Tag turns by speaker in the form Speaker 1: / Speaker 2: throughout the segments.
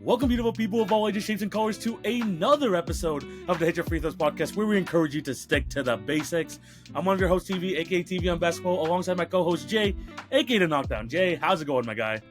Speaker 1: Welcome, beautiful people of all ages, shapes, and colors, to another episode of the Hit Your Free Throws podcast, where we encourage you to stick to the basics. I'm one of your hosts, TV, aka TV on Basketball, alongside my co-host, Jay, aka The Knockdown. Jay, how's it going, my guy?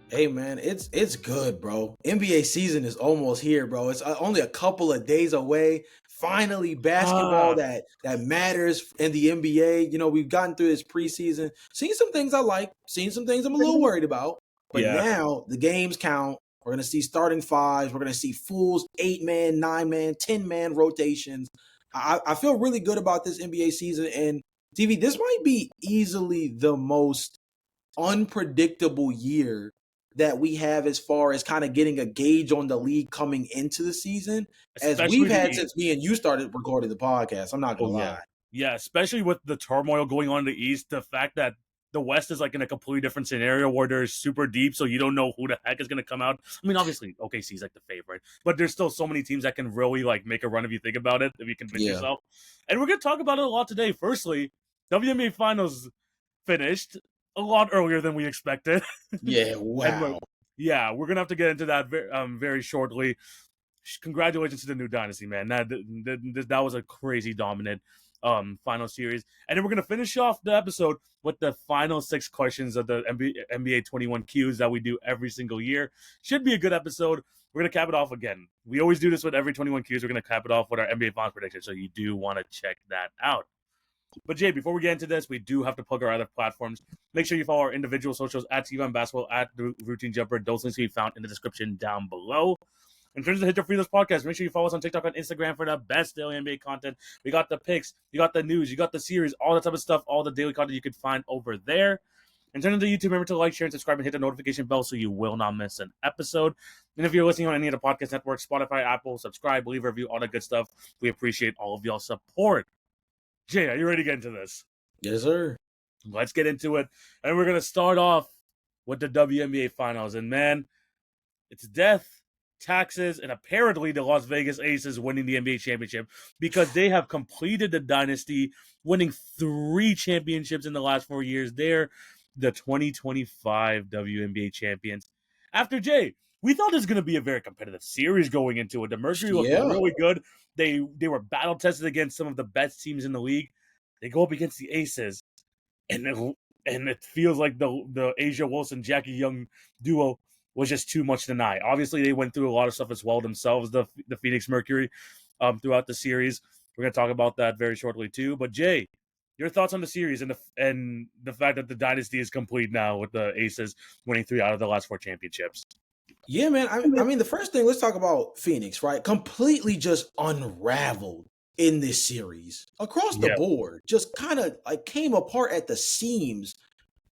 Speaker 2: Hey, man, it's good, bro. NBA season is almost here, bro. It's only a couple of days away. Finally, basketball that matters in the NBA. You know, we've gotten through this preseason, seen some things I like, seen some things I'm a little worried about. But now the games count. We're going to see starting fives. We're going to see fulls, 8-man, 9-man, 10-man rotations. I feel really good about this NBA season. And, TV, this might be easily the most unpredictable year that we have as far as kind of getting a gauge on the league coming into the season, as we've had since me and you started recording the podcast. I'm not going to lie.
Speaker 1: Yeah, especially with the turmoil going on in the East, the fact that the West is like in a completely different scenario where they're super deep, so you don't know who the heck is going to come out. I mean, obviously, OKC is like the favorite, but there's still so many teams that can really like make a run if you think about it, if you convince yourself. And we're going to talk about it a lot today. Firstly, WNBA Finals finished a lot earlier than we expected.
Speaker 2: Yeah, wow.
Speaker 1: We're going to have to get into that very shortly. Congratulations to the new Dynasty, man. That was a crazy dominant final series. And then we're going to finish off the episode with the final 6 questions of the NBA 21 Qs that we do every single year. Should be a good episode. We're going to cap it off again. We always do this with every 21 Qs. We're going to cap it off with our NBA Finals prediction, so you do want to check that out. But Jay, before we get into this, we do have to plug our other platforms. Make sure you follow our individual socials at TV on Basketball, at The Routine Jumper. Those links can be found in the description down below. In terms of the Hit Your Free Throws podcast, make sure you follow us on TikTok and Instagram for the best daily NBA content. We got the picks, you got the news, you got the series, all that type of stuff, all the daily content you can find over there. In terms of the YouTube, remember to like, share, and subscribe, and hit the notification bell so you will not miss an episode. And if you're listening on any of the podcast networks, Spotify, Apple, subscribe, leave a review, all that good stuff. We appreciate all of y'all's support. Jay, are you ready to get into this?
Speaker 2: Yes, sir.
Speaker 1: Let's get into it. And we're going to start off with the WNBA Finals. And, man, it's death, taxes, and apparently the Las Vegas Aces winning the NBA Championship because they have completed the dynasty, winning 3 championships in the last 4 years. They're the 2025 WNBA champions. After, Jay, we thought this was going to be a very competitive series going into it. The Mercury looked really good. They were battle-tested against some of the best teams in the league. They go up against the Aces, and it feels like the Asia Wilson-Jackie Young duo was just too much to deny. Obviously, they went through a lot of stuff as well themselves, the Phoenix Mercury, throughout the series. We're going to talk about that very shortly, too. But, Jay, your thoughts on the series and the fact that the dynasty is complete now with the Aces winning 3 out of the last 4 championships?
Speaker 2: Yeah, man. I mean, the first thing, let's talk about Phoenix, right? Completely just unraveled in this series across the board. Just kind of like came apart at the seams.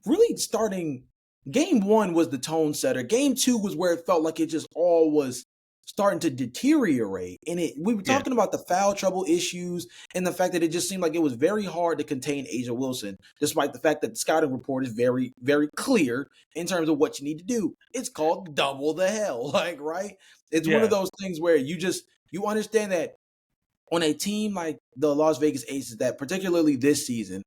Speaker 2: Really starting, game 1 was the tone setter. Game 2 was where it felt like it just all was starting to deteriorate. And we were talking about the foul trouble issues and the fact that it just seemed like it was very hard to contain Asia Wilson, despite the fact that the scouting report is very, very clear in terms of what you need to do. It's called double the hell, right? It's one of those things where you understand that on a team like the Las Vegas Aces, that particularly this season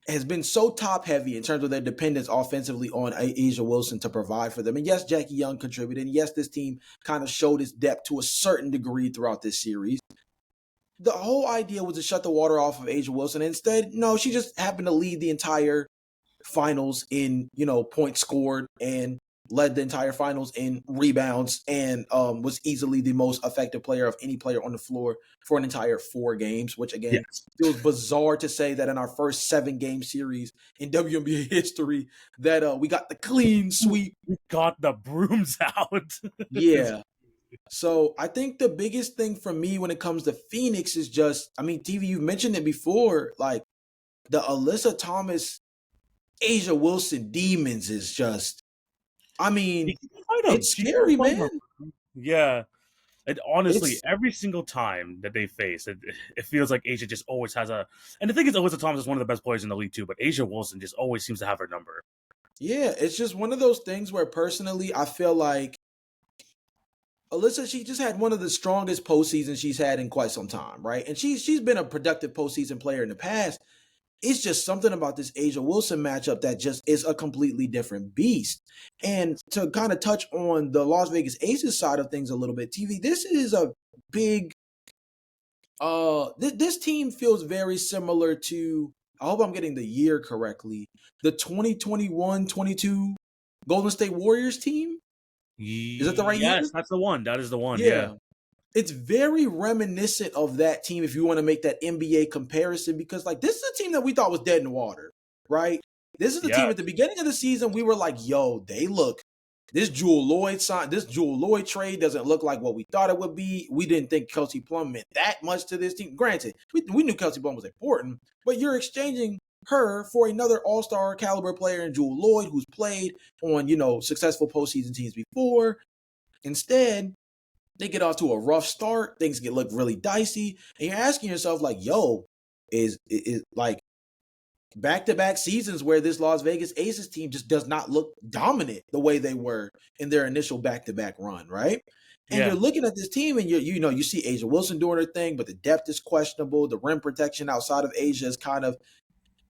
Speaker 2: has been so top heavy in terms of their dependence offensively on Asia Wilson to provide for them. And yes, Jackie Young contributed. And yes, this team kind of showed its depth to a certain degree throughout this series. The whole idea was to shut the water off of Asia Wilson. Instead, no, she just happened to lead the entire finals in, points scored and led the entire finals in rebounds and was easily the most effective player of any player on the floor for an entire 4 games, which, again, feels bizarre to say that in our first 7-game series in WNBA history that we got the clean sweep.
Speaker 1: We got the brooms out.
Speaker 2: Yeah. So I think the biggest thing for me when it comes to Phoenix is just, TV, you've mentioned it before, like the Alyssa Thomas, Asia Wilson demons is just, it's scary, man.
Speaker 1: Yeah. And honestly, every single time that they face, it feels like Asia just always has and the thing is, Alyssa Thomas is one of the best players in the league too, but Asia Wilson just always seems to have her number.
Speaker 2: Yeah, it's just one of those things where personally, I feel like Alyssa, she just had one of the strongest postseasons she's had in quite some time, right? And she's been a productive postseason player in the past. it's just something about this Asia Wilson matchup that just is a completely different beast. And to kind of touch on the Las Vegas Aces side of things a little bit, TV, this is a big this team feels very similar to, I hope I'm getting the year correctly, the 2021-22 Golden State Warriors team. Is that the right year?
Speaker 1: Yes, that's the one. That is the one. Yeah.
Speaker 2: Yeah. It's very reminiscent of that team if you want to make that NBA comparison, because like this is a team that we thought was dead in the water, right? This is the team
Speaker 1: Yeah.
Speaker 2: at the beginning of the season we were like, yo, this Jewel Lloyd trade doesn't look like what we thought it would be. We didn't think Kelsey Plum meant that much to this team. Granted, we knew Kelsey Plum was important, but you're exchanging her for another all-star caliber player in Jewel Lloyd, who's played on, successful postseason teams before. Instead, they get off to a rough start. Things look really dicey. And you're asking yourself, like, yo, is like back-to-back seasons where this Las Vegas Aces team just does not look dominant the way they were in their initial back-to-back run, right? And
Speaker 1: Yeah.
Speaker 2: you're looking at this team and you see Asia Wilson doing her thing, but the depth is questionable. The rim protection outside of Asia is kind of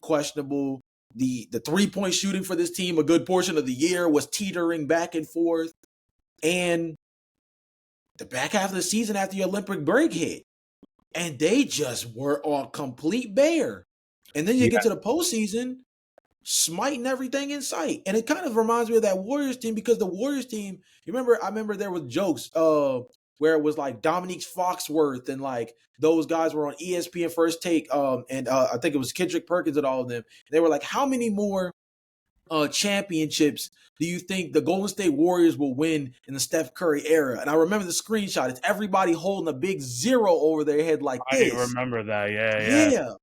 Speaker 2: questionable. The three-point shooting for this team a good portion of the year was teetering back and forth. And the back half of the season after the Olympic break hit, and they just were on complete bear. And then you get to the postseason, smiting everything in sight. And it kind of reminds me of that Warriors team, because the Warriors team, I remember there was jokes where it was like Dominique Foxworth and like those guys were on ESPN First Take, and I think it was Kendrick Perkins and all of them. They were like, how many more championships do you think the Golden State Warriors will win in the Steph Curry era? And I remember the screenshot. It's everybody holding a big zero over their head like this.
Speaker 1: I remember that. Yeah.
Speaker 2: Yeah.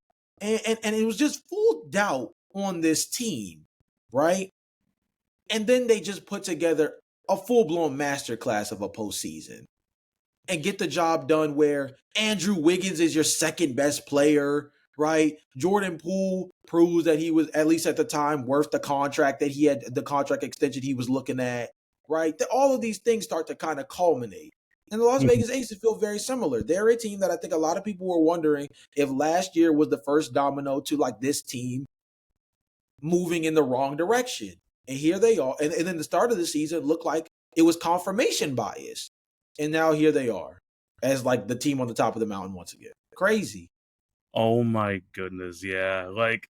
Speaker 2: And it was just full doubt on this team, right? And then they just put together a full-blown masterclass of a postseason and get the job done where Andrew Wiggins is your second best player, right? Jordan Poole proves that he was, at least at the time, worth the contract that he had, the contract extension he was looking at, right? All of these things start to kind of culminate. And the Las Vegas Aces feel very similar. They're a team that I think a lot of people were wondering if last year was the first domino to like this team moving in the wrong direction. And here they are. And then the start of the season looked like it was confirmation bias. And now here they are as like the team on the top of the mountain once again. Crazy.
Speaker 1: Oh my goodness, yeah. Like,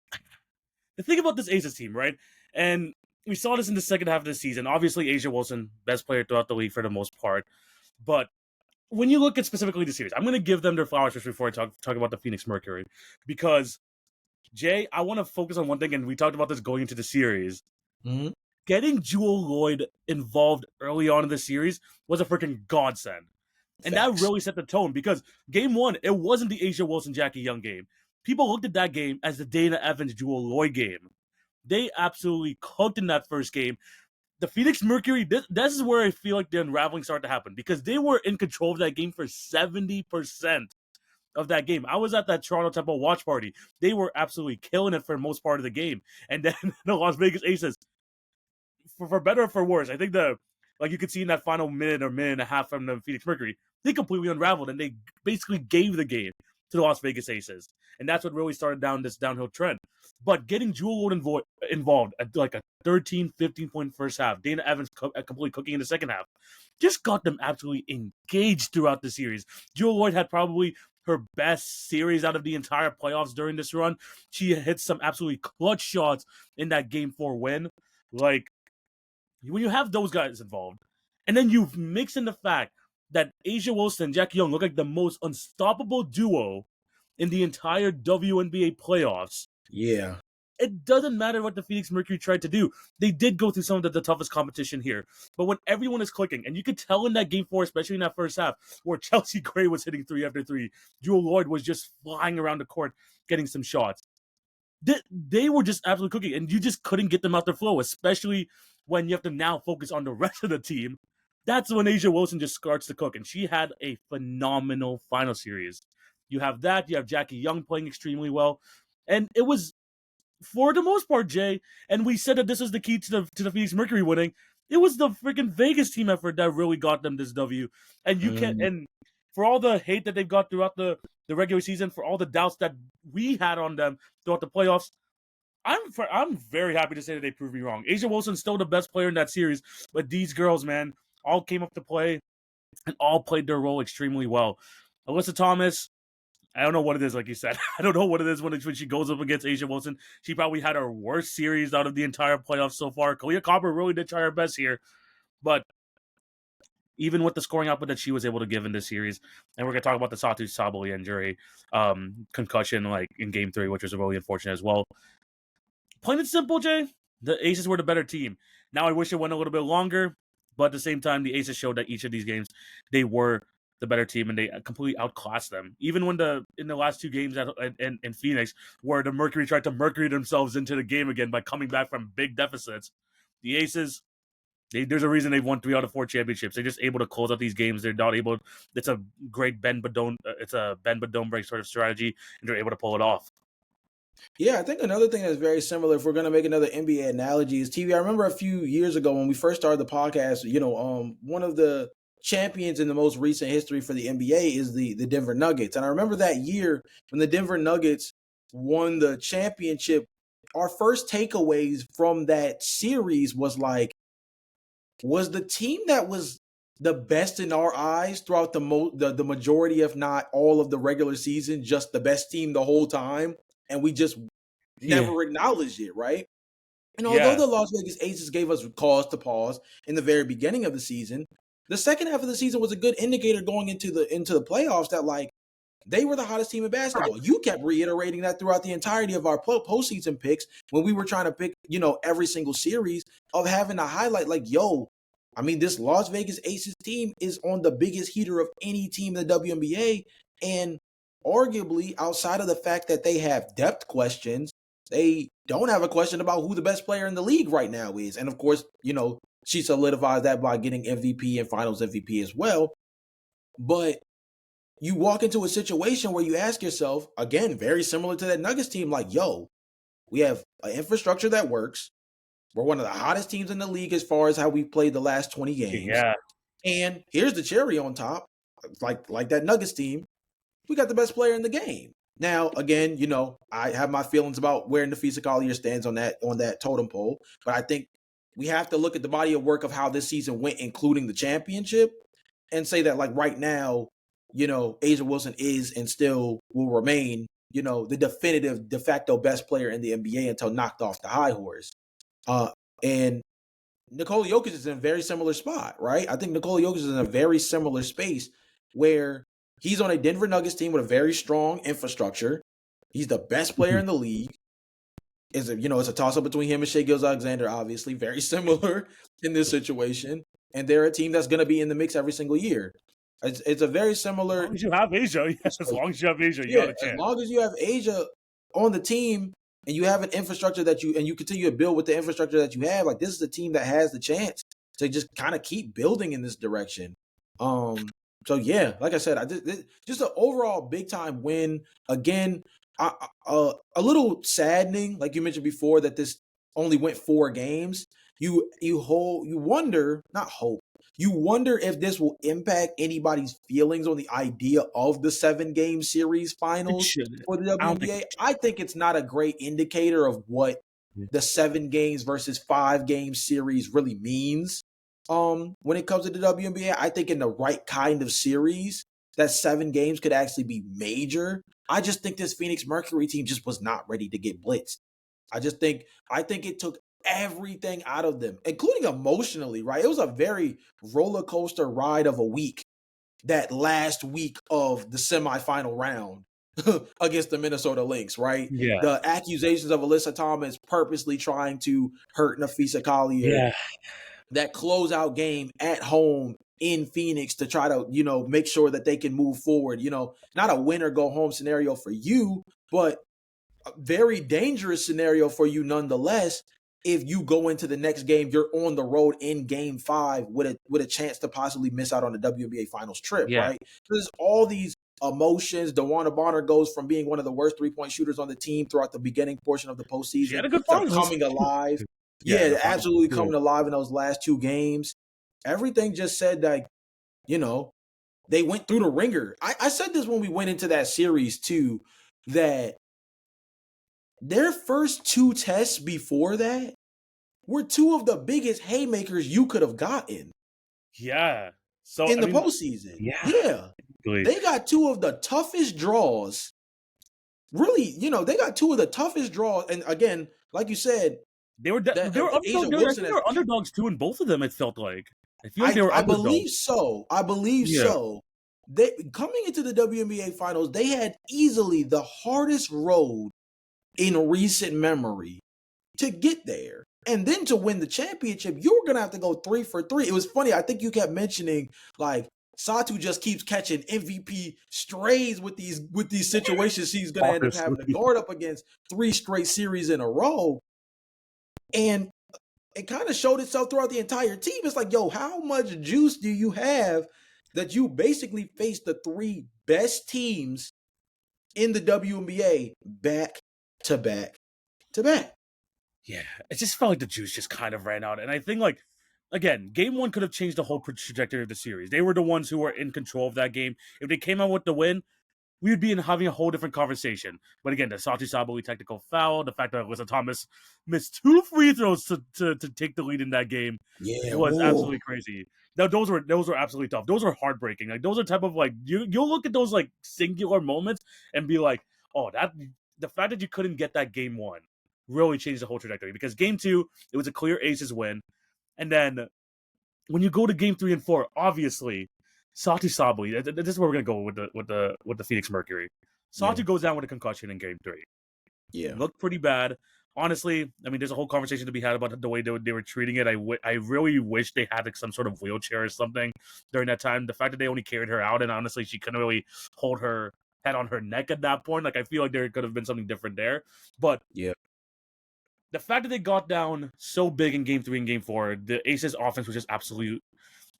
Speaker 1: the thing about this Aces team, right? And we saw this in the second half of the season. Obviously, Asia Wilson, best player throughout the league for the most part. But when you look at specifically the series, I'm going to give them their flowers just before I talk about the Phoenix Mercury. Because, Jay, I want to focus on one thing, and we talked about this going into the series.
Speaker 2: Mm-hmm.
Speaker 1: Getting Jewel Lloyd involved early on in the series was a freaking godsend. And that really set the tone, because game one, it wasn't the Asia Wilson, Jackie Young game. People looked at that game as the Dana Evans, Jewel Lloyd game. They absolutely cooked in that first game. The Phoenix Mercury, this is where I feel like the unraveling started to happen, because they were in control of that game for 70% of that game. I was at that Toronto Temple watch party. They were absolutely killing it for most part of the game. And then the Las Vegas Aces, for better or for worse, I think like you could see in that final minute or minute and a half from the Phoenix Mercury, they completely unraveled and they basically gave the game to the Las Vegas Aces. And that's what really started down this downhill trend. But getting Jewel Lloyd involved at like a 13, 15-point first half, Dana Evans completely cooking in the second half, just got them absolutely engaged throughout the series. Jewel Lloyd had probably her best series out of the entire playoffs during this run. She hit some absolutely clutch shots in that Game 4 win. Like, when you have those guys involved, and then you mix in the fact that Asia Wilson and Jackie Young look like the most unstoppable duo in the entire WNBA playoffs.
Speaker 2: Yeah.
Speaker 1: It doesn't matter what the Phoenix Mercury tried to do. They did go through some of the toughest competition here. But when everyone is clicking, and you could tell in that Game 4, especially in that first half, where Chelsea Gray was hitting 3 after 3, Jewel Lloyd was just flying around the court getting some shots. They were just absolutely cooking, and you just couldn't get them out their flow, especially when you have to now focus on the rest of the team. That's when Asia Wilson just starts to cook, and she had a phenomenal final series. You have that, you have Jackie Young playing extremely well, and it was, for the most part, Jay, and we said that this was the key to the Phoenix Mercury winning. It was the freaking Vegas team effort that really got them this W. And you can't, and for all the hate that they've got throughout the the regular season, for all the doubts that we had on them throughout the playoffs, I'm very happy to say that they proved me wrong. Asia Wilson's still the best player in that series, but these girls, man, all came up to play and all played their role extremely well. Alyssa Thomas, I don't know what it is, like you said. I don't know what it is when she goes up against Asia Wilson. She probably had her worst series out of the entire playoffs so far. Kalia Copper really did try her best here, but even with the scoring output that she was able to give in this series, and we're going to talk about the Satu Sabali injury, concussion like in Game 3, which was really unfortunate as well. Plain and simple, Jay, the Aces were the better team. Now I wish it went a little bit longer, but at the same time, the Aces showed that each of these games, they were the better team, and they completely outclassed them. Even when in the last 2 games in Phoenix, where the Mercury tried to Mercury themselves into the game again by coming back from big deficits, the Aces, there's a reason they've won 3 out of 4 championships. They're just able to close out these games. They're not able. It's a great bend but don't break sort of strategy, and they're able to pull it off.
Speaker 2: Yeah, I think another thing that's very similar, if we're going to make another NBA analogy, is TV. I remember a few years ago when we first started the podcast, one of the champions in the most recent history for the NBA is the Denver Nuggets. And I remember that year when the Denver Nuggets won the championship, our first takeaways from that series was like, was the team that was the best in our eyes throughout the majority, if not all of the regular season, just the best team the whole time? And we just never acknowledged it, right? And although the Las Vegas Aces gave us cause to pause in the very beginning of the season, the second half of the season was a good indicator going into the playoffs that, like, they were the hottest team in basketball. You kept reiterating that throughout the entirety of our postseason picks when we were trying to pick, every single series, of having a highlight like, yo, I mean, this Las Vegas Aces team is on the biggest heater of any team in the WNBA. And arguably, outside of the fact that they have depth questions, they don't have a question about who the best player in the league right now is. And of course, she solidifies that by getting MVP and Finals MVP as well. But you walk into a situation where you ask yourself, again, very similar to that Nuggets team, like, yo, we have an infrastructure that works. We're one of the hottest teams in the league as far as how we played the last 20 games.
Speaker 1: Yeah.
Speaker 2: And here's the cherry on top, like that Nuggets team, we got the best player in the game. Now, again, I have my feelings about where Nafisa Collier stands on that totem pole, but I think we have to look at the body of work of how this season went, including the championship, and say that, like, right now, Asia Wilson is and still will remain, the definitive de facto best player in the NBA until knocked off the high horse. And Nikola Jokic is in a very similar spot, right? I think Nikola Jokic is in a very similar space where he's on a Denver Nuggets team with a very strong infrastructure. He's the best player in the league. It's a toss-up between him and Shai Gilgeous-Alexander, obviously. Very similar in this situation. And they're a team that's going to be in the mix every single year. It's a very similar...
Speaker 1: As long as you have Asia, as long as you have Asia, you got a chance.
Speaker 2: As long as you have Asia on the team and you have an infrastructure and you continue to build with the infrastructure that you have, like, this is a team that has the chance to just kind of keep building in this direction. So yeah, like I said, just an overall big time win. Again, a little saddening, like you mentioned before, that this only went 4 games. You wonder if this will impact anybody's feelings on the idea of the 7-game series finals for the WNBA. I think it's not a great indicator of what the 7 games versus 5-game series really means. When it comes to the WNBA, I think in the right kind of series, that 7 games could actually be major. I just think this Phoenix Mercury team just was not ready to get blitzed. I think it took everything out of them, including emotionally, right? It was a very roller coaster ride of a week, that last week of the semifinal round against the Minnesota Lynx, right?
Speaker 1: Yeah.
Speaker 2: The accusations of Alyssa Thomas purposely trying to hurt Nafisa Collier.
Speaker 1: Yeah.
Speaker 2: That closeout game at home in Phoenix to try to, make sure that they can move forward. Not a win or go home scenario for you, but a very dangerous scenario for you nonetheless. If you go into the next game, you're on the road in Game 5 with a chance to possibly miss out on the WNBA Finals trip, right? There's all these emotions. DeWanna Bonner goes from being one of the worst 3-point shooters on the team throughout the beginning portion of the postseason to coming alive. Absolutely coming alive in those last 2 games. Everything just said that, they went through the ringer. I said this when we went into that series too, that their first 2 tests before that were 2 of the biggest haymakers you could have gotten
Speaker 1: Yeah. So
Speaker 2: in
Speaker 1: I
Speaker 2: the
Speaker 1: mean,
Speaker 2: postseason.
Speaker 1: yeah.
Speaker 2: Yeah.
Speaker 1: Really.
Speaker 2: They got 2 of the toughest draws. Really, they got 2 of the toughest draws. And again, like you said,
Speaker 1: They were
Speaker 2: that
Speaker 1: they were
Speaker 2: Asia
Speaker 1: underdog. I
Speaker 2: Wilson
Speaker 1: think they
Speaker 2: as
Speaker 1: were underdogs too in both of them. It felt like I feel like they were
Speaker 2: I
Speaker 1: underdogs.
Speaker 2: believe so. I believe
Speaker 1: Yeah.
Speaker 2: so. They coming into the WNBA finals, they had easily the hardest road in recent memory to get there. And then to win the championship, you were gonna have to go 3 for 3. It was funny. I think you kept mentioning like Satu just keeps catching MVP strays with these situations she's gonna end up having to
Speaker 1: Honestly.
Speaker 2: guard up against 3 straight series in a row. And it kind of showed itself throughout the entire team. It's like, yo, how much juice do you have that you basically face the 3 best teams in the WNBA back to back to back?
Speaker 1: Yeah, it just felt like the juice just kind of ran out, and I think like again, game 1 could have changed the whole trajectory of the series. They were the ones who were in control of that game. If they came out with the win, we would be having a whole different conversation. But again, the Satu Sabali technical foul, the fact that Alyssa Thomas missed 2 free throws to take the lead in that game,
Speaker 2: Yeah,
Speaker 1: it was
Speaker 2: whoa.
Speaker 1: absolutely crazy. Now, those were absolutely tough. Those were heartbreaking. Like those are type of like you'll look at those like singular moments and be like, oh, that the fact that you couldn't get that game 1 really changed the whole trajectory. Because game 2, it was a clear Aces win, and then when you go to game 3 and 4, obviously Satu Sabali. This is where we're gonna go with the Phoenix Mercury. Satu
Speaker 2: Yeah.
Speaker 1: goes down with a concussion in game 3.
Speaker 2: Yeah.
Speaker 1: Looked pretty bad. Honestly, I mean, there's a whole conversation to be had about the way they were treating it. I really wish they had like some sort of wheelchair or something during that time. The fact that they only carried her out, and honestly, she couldn't really hold her head on her neck at that point. Like, I feel like there could have been something different there. But
Speaker 2: Yeah.
Speaker 1: the fact that they got down so big in game 3 and game 4, the Aces offense was just absolute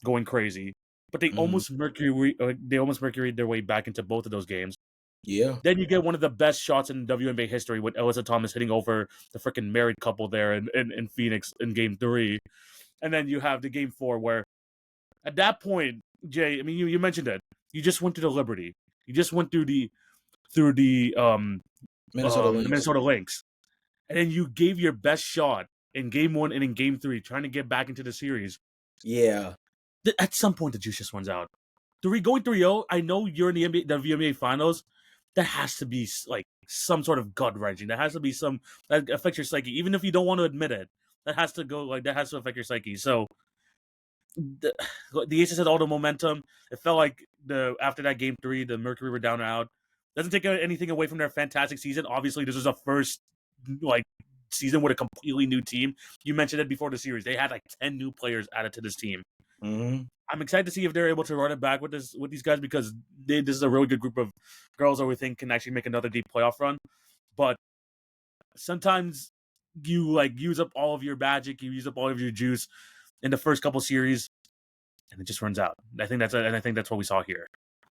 Speaker 1: going crazy. But they almost mercury their way back into both of those games.
Speaker 2: Yeah.
Speaker 1: Then you get one of the best shots in WNBA history with Alyssa Thomas hitting over the freaking married couple there in Phoenix in game 3. And then you have the game 4 where at that point, Jay, I mean you mentioned it. You just went through the Liberty. You just went through the
Speaker 2: Minnesota Lynx.
Speaker 1: Minnesota Lynx. And then you gave your best shot in game 1 and in game 3 trying to get back into the series.
Speaker 2: Yeah.
Speaker 1: At some point the juice just runs out. Going 3-0, I know you're in the WNBA finals. That has to be like some sort of gut wrenching. That has to be that affects your psyche, even if you don't want to admit it. That has to affect your psyche. So the Aces had all the momentum. It felt like after that game 3, the Mercury were down and out. Doesn't take anything away from their fantastic season. Obviously, this was a first like season with a completely new team. You mentioned it before the series. They had like 10 new players added to this team.
Speaker 2: Mm-hmm.
Speaker 1: I'm excited to see if they're able to run it back with these guys because this is a really good group of girls that we think can actually make another deep playoff run. But sometimes you like use up all of your magic, you use up all of your juice in the first couple series, and it just runs out. I think that's what we saw here.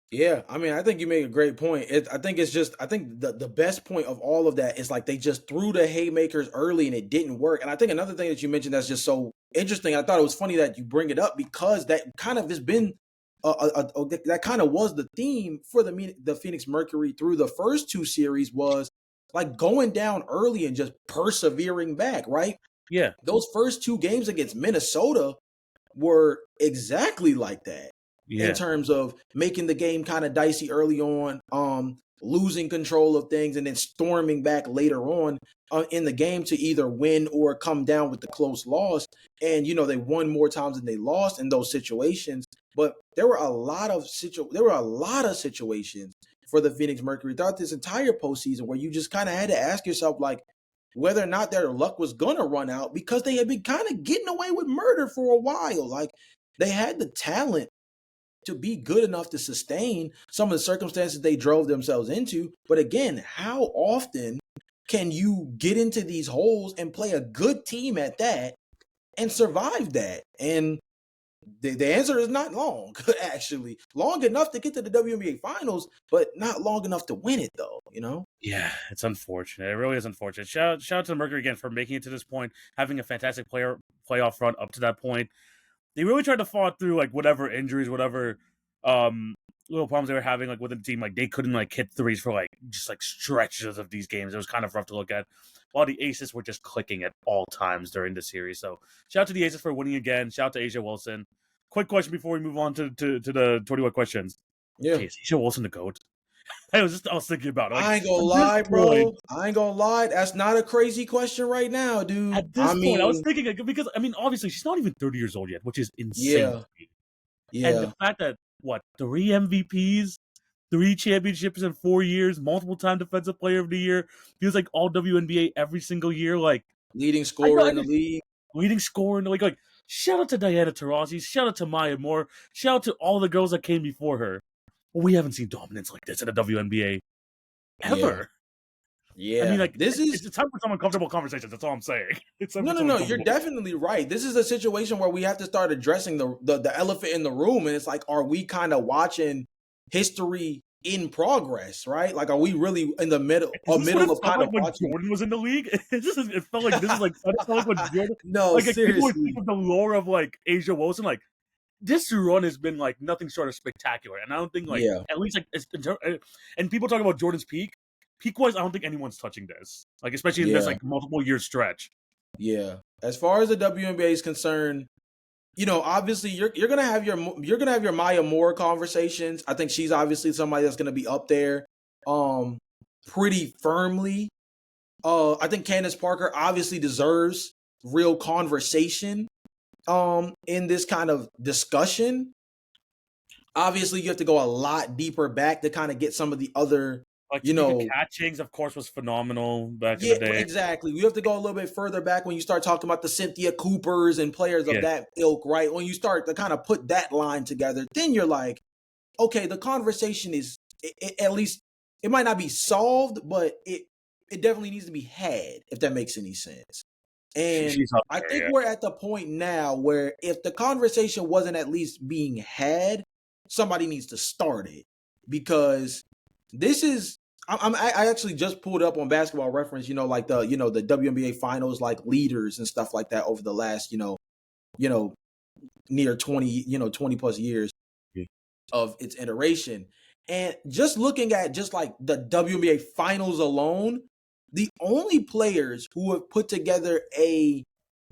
Speaker 2: Yeah, I mean, I think you make a great point. I think the best point of all of that is like they just threw the haymakers early and it didn't work. And I think another thing that you mentioned that's just so interesting. I thought it was funny that you bring it up because that kind of has been that kind of was the theme for the Phoenix Mercury through the first 2 series was like going down early and just persevering back, right?
Speaker 1: Yeah.
Speaker 2: Those first 2 games against Minnesota were exactly like that.
Speaker 1: Yeah.
Speaker 2: In terms of making the game kind of dicey early on, losing control of things, and then storming back later on in the game to either win or come down with the close loss. And they won more times than they lost in those situations. But there were a lot of situations for the Phoenix Mercury throughout this entire postseason where you just kind of had to ask yourself like whether or not their luck was gonna run out because they had been kind of getting away with murder for a while. Like they had the talent to be good enough to sustain some of the circumstances they drove themselves into. But again, how often can you get into these holes and play a good team at that and survive that? And the answer is not long, actually. Long enough to get to the WNBA finals, but not long enough to win it, though,
Speaker 1: Yeah, it's unfortunate. It really is unfortunate. Shout out to the Mercury again for making it to this point, having a fantastic playoff run up to that point. They really tried to fall through like whatever injuries, whatever little problems they were having like with the team. Like they couldn't like hit threes for like just like stretches of these games. It was kind of rough to look at. While the Aces were just clicking at all times during the series. So shout out to the Aces for winning again. Shout out to Asia Wilson. Quick question before we move on to the 21 questions.
Speaker 2: Yeah.
Speaker 1: Jay, is Asia Wilson the GOAT? I was thinking about it. Like,
Speaker 2: I ain't gonna
Speaker 1: at this
Speaker 2: lie, bro.
Speaker 1: point-
Speaker 2: I ain't gonna lie. That's not a crazy question right now, dude.
Speaker 1: At this point, I was thinking like, because I mean, obviously she's not even 30 years old yet, which is insane.
Speaker 2: yeah,
Speaker 1: to me. And
Speaker 2: yeah,
Speaker 1: the fact that 3 MVPs, 3 championships in 4 years, multiple time defensive player of the year, feels like all WNBA every single year. Like
Speaker 2: leading scorer in the league.
Speaker 1: leading scorer in the league. Like shout out to Diana Taurasi, shout out to Maya Moore, shout out to all the girls that came before her. Well, we haven't seen dominance like this in the WNBA ever.
Speaker 2: Yeah.
Speaker 1: I mean, like
Speaker 2: this is
Speaker 1: it's time for some uncomfortable conversations. That's all I'm saying. It's time for some
Speaker 2: no. You're
Speaker 1: uncomfortable-
Speaker 2: definitely right. This is a situation where we have to start addressing the elephant in the room, and it's like, are we kind of watching history in progress, right? Like, are we really in the middle
Speaker 1: Is this what
Speaker 2: middle
Speaker 1: it
Speaker 2: of
Speaker 1: felt
Speaker 2: kind
Speaker 1: like
Speaker 2: of
Speaker 1: when
Speaker 2: watching?
Speaker 1: Jordan was in the league? It felt like this is like it felt like when Jordan.
Speaker 2: No,
Speaker 1: Like people would
Speaker 2: seriously.
Speaker 1: think of the lore of like Asia Wilson, like this run has been like nothing short of spectacular, and I don't think like
Speaker 2: Yeah.
Speaker 1: at least like and people talk about Jordan's peak wise, I don't think anyone's touching this, like especially in this
Speaker 2: Yeah.
Speaker 1: like multiple year stretch.
Speaker 2: Yeah. As far as the WNBA is concerned, obviously you're gonna have your Maya Moore conversations. I think she's obviously somebody that's gonna be up there, pretty firmly. I think Candace Parker obviously deserves real conversation, in this kind of discussion. Obviously, you have to go a lot deeper back to kind of get some of the other.
Speaker 1: Like Tamika Catchings, of course, was phenomenal back in the day.
Speaker 2: Exactly. You have to go a little bit further back when you start talking about the Cynthia Coopers and players of that ilk, right? When you start to kind of put that line together, then you're like, okay, the conversation is at least it might not be solved, but it definitely needs to be had, if that makes any sense. And I think we're at the point now where if the conversation wasn't at least being had, somebody needs to start it, because this is. I actually just pulled up on Basketball Reference, like the WNBA finals, like leaders and stuff like that over the last, near 20 plus years of its iteration. And just looking at just like the WNBA finals alone, the only players who have put together a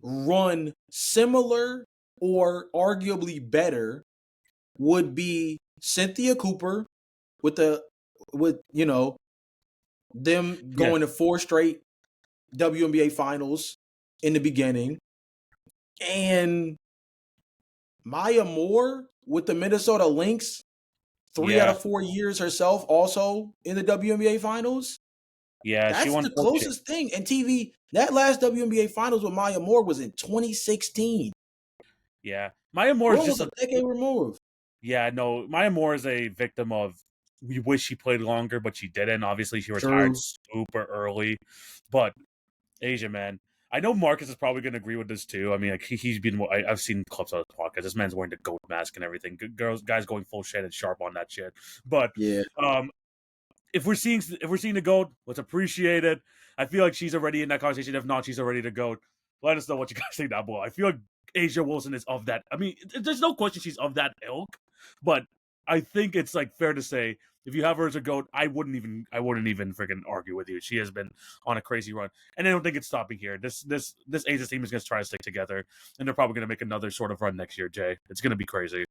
Speaker 2: run similar or arguably better would be Cynthia Cooper with them going to 4 straight WNBA finals in the beginning, and Maya Moore with the Minnesota Lynx 3 out of 4 years herself also in the WNBA finals.
Speaker 1: Yeah,
Speaker 2: that's
Speaker 1: she won
Speaker 2: the closest thing. And TV, that last WNBA finals with Maya Moore was in 2016.
Speaker 1: Yeah, Maya Moore is just
Speaker 2: a decade removed.
Speaker 1: Yeah, no, Maya Moore is a victim of we wish she played longer, but she didn't. Obviously, she retired super early. But Asia, man, I know Marcus is probably going to agree with this too. I mean, like he's been. I've seen clips of the podcast. This man's wearing the goat mask and everything. Guys going full Shannon Sharp on that shit. But
Speaker 2: yeah,
Speaker 1: if we're seeing the GOAT, let's appreciate it. I feel like she's already in that conversation. If not, she's already the GOAT. Let us know what you guys think down below. I feel like Asia Wilson is of that. I mean, there's no question she's of that ilk, but I think it's like fair to say if you have her as a GOAT, I wouldn't even freaking argue with you. She has been on a crazy run, and I don't think it's stopping here. This Asia team is going to try to stick together, and they're probably going to make another sort of run next year. Jay, it's going to be crazy.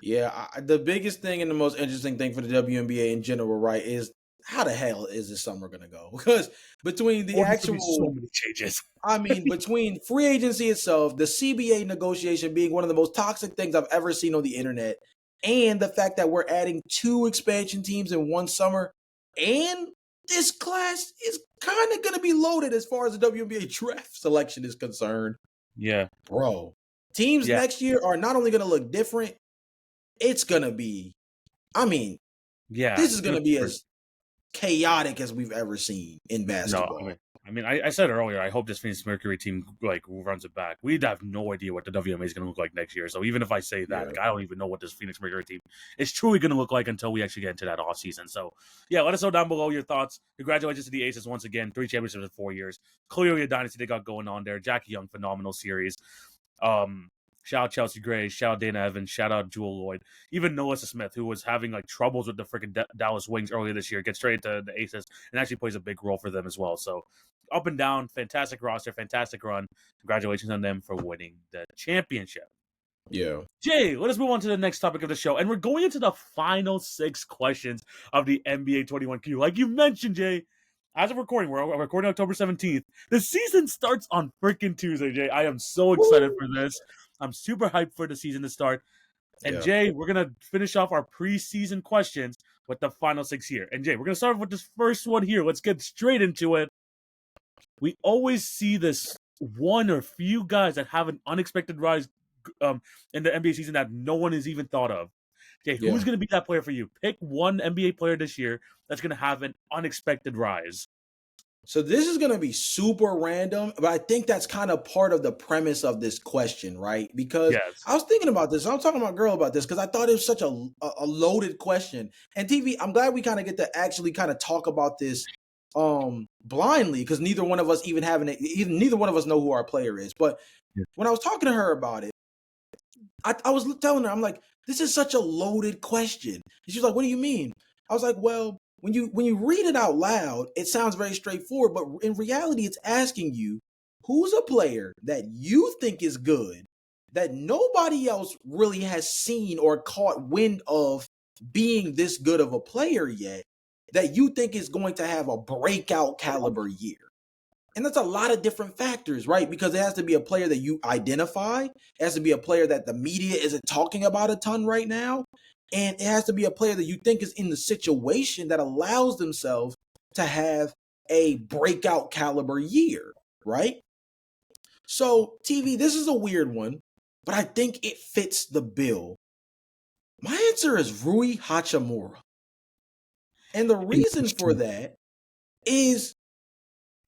Speaker 2: Yeah, the biggest thing and the most interesting thing for the WNBA in general, right, is how the hell is this summer going to go? Because between the actual
Speaker 1: so many changes.
Speaker 2: I mean, between free agency itself, the CBA negotiation being one of the most toxic things I've ever seen on the internet, and the fact that we're adding 2 expansion teams in one summer, and this class is kind of going to be loaded as far as the WNBA draft selection is concerned.
Speaker 1: Yeah.
Speaker 2: Bro. Teams next year are not only going to look different, it's going to be, this is going to be as chaotic as we've ever seen in basketball.
Speaker 1: No, I said earlier, I hope this Phoenix Mercury team like runs it back. We have no idea what the WNBA is going to look like next year. So even if I say that, like, I don't even know what this Phoenix Mercury team is truly going to look like until we actually get into that off season. So yeah, let us know down below your thoughts. Congratulations to the Aces once again, 3 championships in 4 years. Clearly a dynasty they got going on there. Jackie Young, phenomenal series. Shout Shout out Chelsea Gray. Shout out Dana Evans. Shout out Jewel Lloyd. Even Noah Smith, who was having like troubles with the freaking Dallas Wings earlier this year, gets straight to the Aces and actually plays a big role for them as well. So up and down, fantastic roster, fantastic run. Congratulations on them for winning the championship.
Speaker 2: Yeah.
Speaker 1: Jay, let us move on to the next topic of the show. And we're going into the final 6 questions of the NBA 21Q. Like you mentioned, Jay, as of recording, we're recording October 17th. The season starts on freaking Tuesday, Jay. I am so excited for this. I'm super hyped for the season to start. And
Speaker 2: Yeah.
Speaker 1: Jay, we're going to finish off our preseason questions with the final 6 here. And Jay, we're going to start with this first one here. Let's get straight into it. We always see this one or few guys that have an unexpected rise in the NBA season that no one has even thought of. Okay, who's going to be that player for you? Pick one NBA player this year that's going to have an unexpected rise.
Speaker 2: So this is going to be super random, but I think that's kind of part of the premise of this question, right? Because I was thinking about this. I was talking to my girl about this because I thought it was such a loaded question. And TV, I'm glad we kind of get to actually kind of talk about this blindly because neither one of us neither one of us know who our player is. But when I was talking to her about it, I was telling her, I'm like, this is such a loaded question. And she was like, what do you mean? I was like, well, when you read it out loud, it sounds very straightforward, but in reality, it's asking you, who's a player that you think is good, that nobody else really has seen or caught wind of being this good of a player yet, that you think is going to have a breakout caliber year? And that's a lot of different factors, right? Because it has to be a player that you identify. It has to be a player that the media isn't talking about a ton right now. And it has to be a player that you think is in the situation that allows themselves to have a breakout caliber year, right? So, TV, this is a weird one, but I think it fits the bill. My answer is Rui Hachimura. And the reason for that is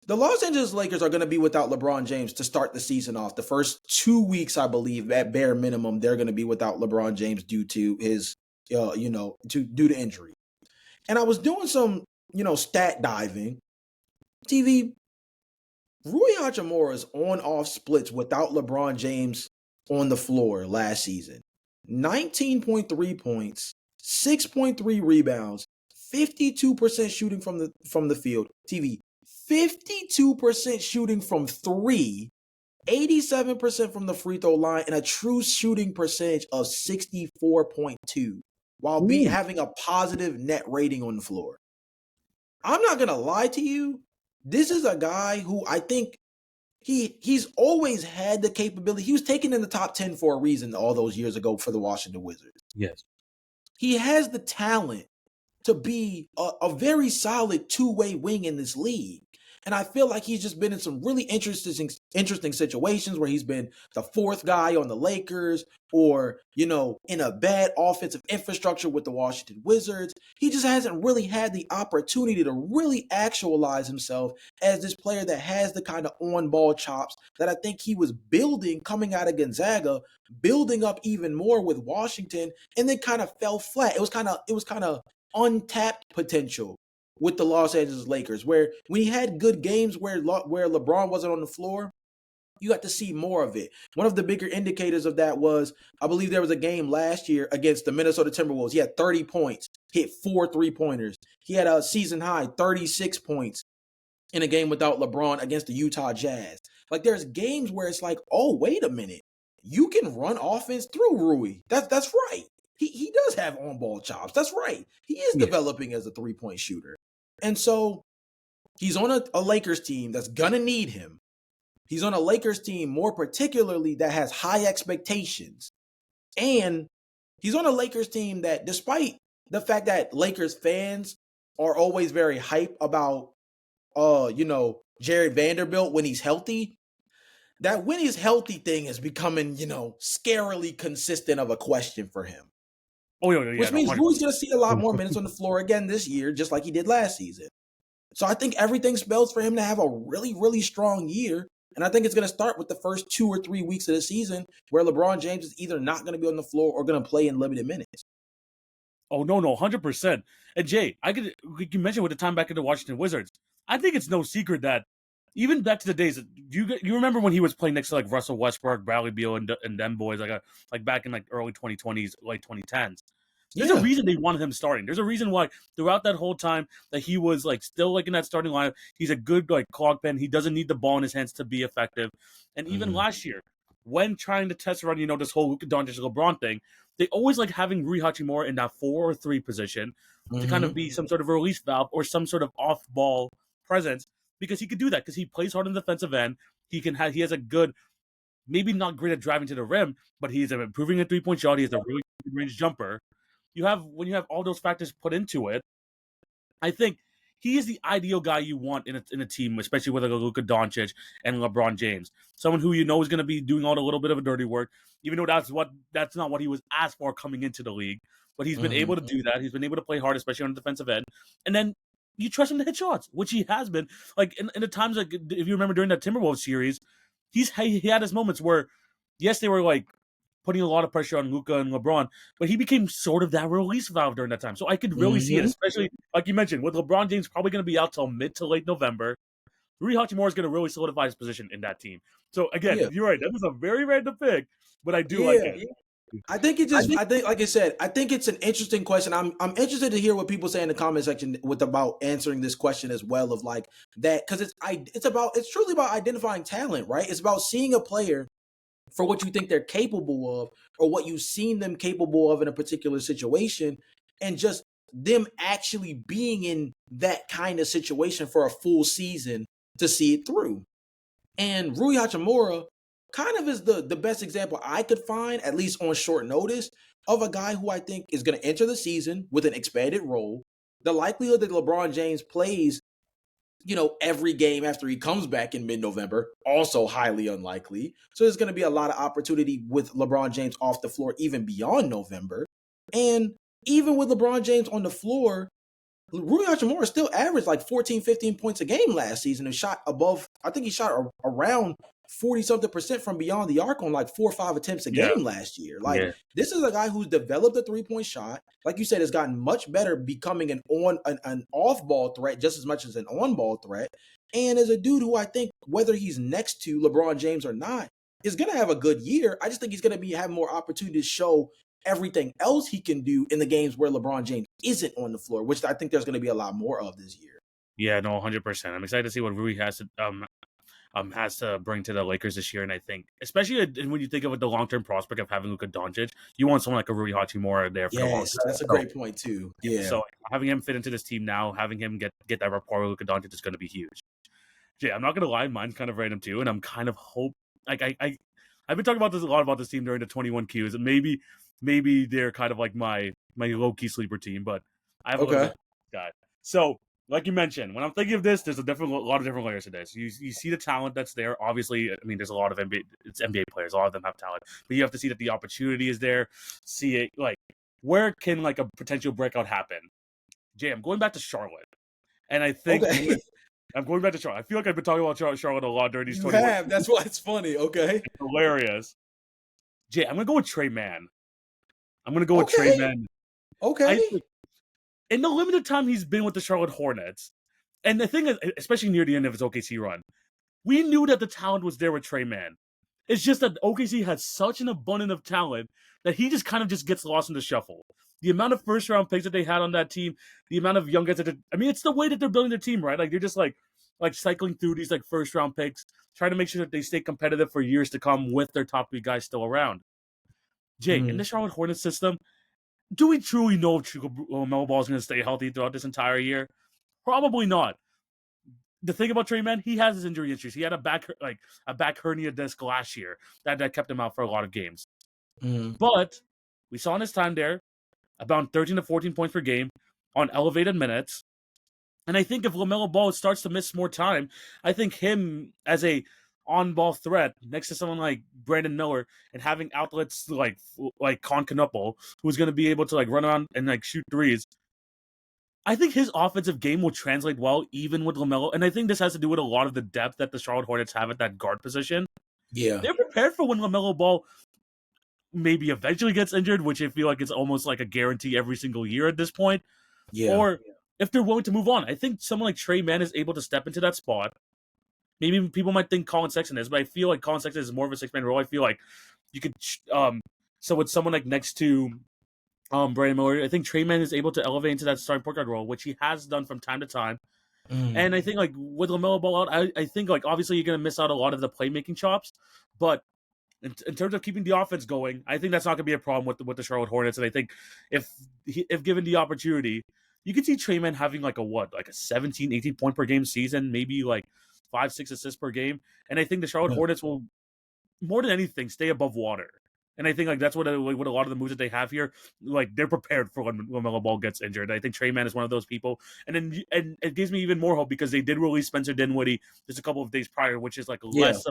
Speaker 2: the Los Angeles Lakers are going to be without LeBron James to start the season off. The first 2 weeks, I believe, at bare minimum, they're going to be without LeBron James due to his, due to injury. And I was doing some, stat diving. TV, Rui Hachimura's on-off splits without LeBron James on the floor last season. 19.3 points, 6.3 rebounds, 52% shooting from the field. TV, 52% shooting from 3, 87% from the free throw line, and a true shooting percentage of 64.2 while having a positive net rating on the floor. I'm not going to lie to you. This is a guy who I think he's always had the capability. He was taken in the top 10 for a reason all those years ago for the Washington Wizards.
Speaker 1: Yes. He
Speaker 2: has the talent to be a very solid two-way wing in this league. And I feel like he's just been in some really interesting situations where he's been the fourth guy on the Lakers or, in a bad offensive infrastructure with the Washington Wizards. He just hasn't really had the opportunity to really actualize himself as this player that has the kind of on-ball chops that I think he was building coming out of Gonzaga, building up even more with Washington, and then kind of fell flat. It was kind of untapped potential with the Los Angeles Lakers, where when he had good games where LeBron wasn't on the floor, you got to see more of it. One of the bigger indicators of that was, I believe there was a game last year against the Minnesota Timberwolves. He had 30 points, hit 4 3-pointers. He had a season high 36 points in a game without LeBron against the Utah Jazz. Like, there's games where it's like, oh, wait a minute. You can run offense through Rui. That's right. He does have on-ball chops. That's right. He is developing as a three-point shooter. And so he's on a Lakers team that's going to need him. He's on a Lakers team more particularly that has high expectations. And he's on a Lakers team that, despite the fact that Lakers fans are always very hype about, Jared Vanderbilt when he's healthy, that when he's healthy thing is becoming, scarily consistent of a question for him.
Speaker 1: Oh, yeah,
Speaker 2: which means Rui's going to see a lot more minutes on the floor again this year, just like he did last season. So I think everything spells for him to have a really, really strong year. And I think it's going to start with the first 2 or 3 weeks of the season where LeBron James is either not going to be on the floor or going to play in limited minutes.
Speaker 1: Oh, no, 100%. And Jay, you mentioned with the time back in the Washington Wizards, I think it's no secret that even back to the days, you remember when he was playing next to like Russell Westbrook, Bradley Beal, and them boys like back in like early 2020s, late 2010s. There's a
Speaker 2: Yeah.
Speaker 1: reason they wanted him starting. There's a reason why throughout that whole time that he was like still like in that starting lineup. He's a good like clock pen. He doesn't need the ball in his hands to be effective. And even
Speaker 2: Mm-hmm.
Speaker 1: last year, when trying to test around, this whole Luka Doncic LeBron thing, they always like having Rui Hachimura in that 4 or 3 position to kind of
Speaker 2: Mm-hmm.
Speaker 1: be some sort of a release valve or some sort of off ball presence because he could do that because he plays hard on the defensive end. He has a good, maybe not great at driving to the rim, but he's improving a 3-point shot. He has a really good range jumper. When you have all those factors put into it, I think he is the ideal guy you want in a team, especially with like a Luka Doncic and LeBron James. Someone who you know is going to be doing all a little bit of a dirty work, even though that's not what he was asked for coming into the league. But he's been
Speaker 2: Mm-hmm.
Speaker 1: able to do that. He's been able to play hard, especially on the defensive end. And then you trust him to hit shots, which he has been. Like in the times, like if you remember during that Timberwolves series, he had his moments where, yes, they were like putting a lot of pressure on Luka and LeBron, but he became sort of that release valve during that time. So I could really see it,
Speaker 2: Mm-hmm.
Speaker 1: especially like you mentioned, with LeBron James probably going to be out till mid to late November. Rui Hachimura is going to really solidify his position in that team. So again,
Speaker 2: Yeah.
Speaker 1: you're right. That was a very random pick, but I do like
Speaker 2: Yeah.
Speaker 1: it.
Speaker 2: I think, like I said, I think it's an interesting question. I'm interested to hear what people say in the comment section with about answering this question as well of like that because it's truly about identifying talent, right? It's about seeing a player for what you think they're capable of or what you've seen them capable of in a particular situation and just them actually being in that kind of situation for a full season to see it through. And Rui Hachimura kind of is the best example I could find, at least on short notice, of a guy who I think is going to enter the season with an expanded role. The likelihood that LeBron James plays, every game after he comes back in mid-November, also highly unlikely. So there's going to be a lot of opportunity with LeBron James off the floor even beyond November. And even with LeBron James on the floor, Rui Hachimura still averaged like 14, 15 points a game last season and shot above, I think he shot around 40 something percent from beyond the arc on like 4 or 5 attempts a
Speaker 1: Yeah,
Speaker 2: game last year. Like,
Speaker 1: yeah,
Speaker 2: this is a guy who's developed a 3-point shot. Like you said, has gotten much better becoming an off ball threat just as much as an on ball threat. And as a dude who I think, whether he's next to LeBron James or not, is going to have a good year. I just think he's going to have more opportunity to show everything else he can do in the games where LeBron James isn't on the floor, which I think there's going to be a lot more of this year.
Speaker 1: yeah. No, 100%. I'm excited to see what Rui has to bring to the Lakers this year. And I think, especially when you think of the long term prospect of having Luka Doncic, you want someone like a Rui Hachimura there for the long
Speaker 2: Yes,
Speaker 1: term.
Speaker 2: that's a
Speaker 1: So,
Speaker 2: great point too.
Speaker 1: yeah,
Speaker 2: Yeah.
Speaker 1: so having him fit into this team now, having him get that rapport with Luka Doncic is going to be huge. Jay, I'm not gonna lie, mine's kind of random too, and I'm kind of like I've been talking about this a lot about this team during the 21 Qs, and maybe they're kind of like my low key sleeper team, but I have a little
Speaker 2: Okay.
Speaker 1: bit guy. So like you mentioned, when I'm thinking of this, there's a lot of different layers to this. You see the talent that's there. Obviously, I mean, there's a lot of NBA players. A lot of them have talent, but you have to see that the opportunity is there. See it like where can like a potential breakout happen. Jay, I'm going back to Charlotte, and I think
Speaker 2: Okay.
Speaker 1: I'm going back to Charlotte. I feel like I've been talking about Charlotte a lot during these
Speaker 2: You
Speaker 1: 21.
Speaker 2: have. That's why it's funny. Okay.
Speaker 1: It's hilarious. Jay, I'm gonna go with Trey Mann. I'm gonna go with Trey
Speaker 2: Okay.
Speaker 1: Mann. I
Speaker 2: Okay.
Speaker 1: think in the limited time he's been with the Charlotte Hornets, and the thing is, especially near the end of his OKC run, we knew that the talent was there with Trey Mann. It's just that OKC had such an abundance of talent that he just kind of just gets lost in the shuffle. The amount of first round picks that they had on that team, the amount of young guys I mean, it's the way that they're building their team, right? Like they're just like cycling through these like first round picks, trying to make sure that they stay competitive for years to come with their top 3 guys still around. Jay, in the
Speaker 2: Mm,
Speaker 1: Charlotte Hornets system, do we truly know if Melo Ball is going to stay healthy throughout this entire year? Probably not. The thing about Trey Mann, he has his injury issues. He had a back hernia disc last year that kept him out for a lot of games.
Speaker 2: mm,
Speaker 1: But we saw in his time there about 13 to 14 points per game on elevated minutes. And I think if LaMelo Ball starts to miss more time, I think him as a on-ball threat next to someone like Brandon Miller and having outlets like Con Canupo, who's going to be able to like run around and like shoot threes, I think his offensive game will translate well even with LaMelo. And I think this has to do with a lot of the depth that the Charlotte Hornets have at that guard position.
Speaker 2: yeah.
Speaker 1: They're prepared for when LaMelo Ball maybe eventually gets injured, which I feel like it's almost like a guarantee every single year at this point.
Speaker 2: Yeah.
Speaker 1: Or if they're willing to move on. I think someone like Trey Mann is able to step into that spot, maybe people might think Colin Sexton is, but I feel like Colin Sexton is more of a 6-man role. I feel like you could so with someone like next to Brandon Miller, I think Trey Mann is able to elevate into that starting point guard role, which he has done from time to time. And I think like with LaMelo Ball out, I think like obviously you're gonna miss out a lot of the playmaking chops, but in terms of keeping the offense going, I think that's not gonna be a problem with the Charlotte Hornets. And I think if given the opportunity, you could see Trey Mann having like a 17, 18 point per game season, maybe like 5, 6 assists per game. And I think the Charlotte Hornets will more than anything stay above water. And I think like that's what a lot of the moves that they have here, like they're prepared for when LaMelo Ball gets injured. I think Trey Mann is one of those people, and it gives me even more hope because they did release Spencer Dinwiddie just a couple of days prior, which is like less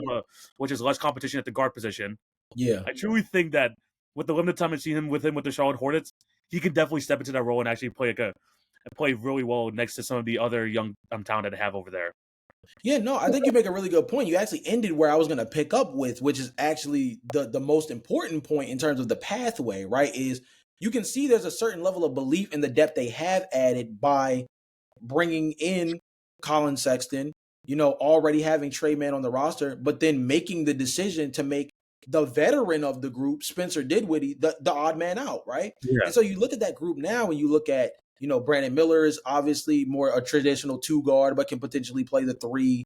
Speaker 1: competition at the guard position.
Speaker 2: Yeah.
Speaker 1: I truly think that with the limited time I've seen him with the Charlotte Hornets, he can definitely step into that role and actually play really well next to some of the other young talent that they have over there.
Speaker 2: Yeah, no, I think you make a really good point. You actually ended where I was going to pick up with, which is actually the most important point in terms of the pathway, right? Is you can see there's a certain level of belief in the depth they have added by bringing in Colin Sexton, already having Trey Mann on the roster, but then making the decision to make the veteran of the group, Spencer Dinwiddie, the odd man out, right?
Speaker 1: Yeah.
Speaker 2: And so you look at that group now and you look at Brandon Miller is obviously more a traditional 2 guard, but can potentially play the 3.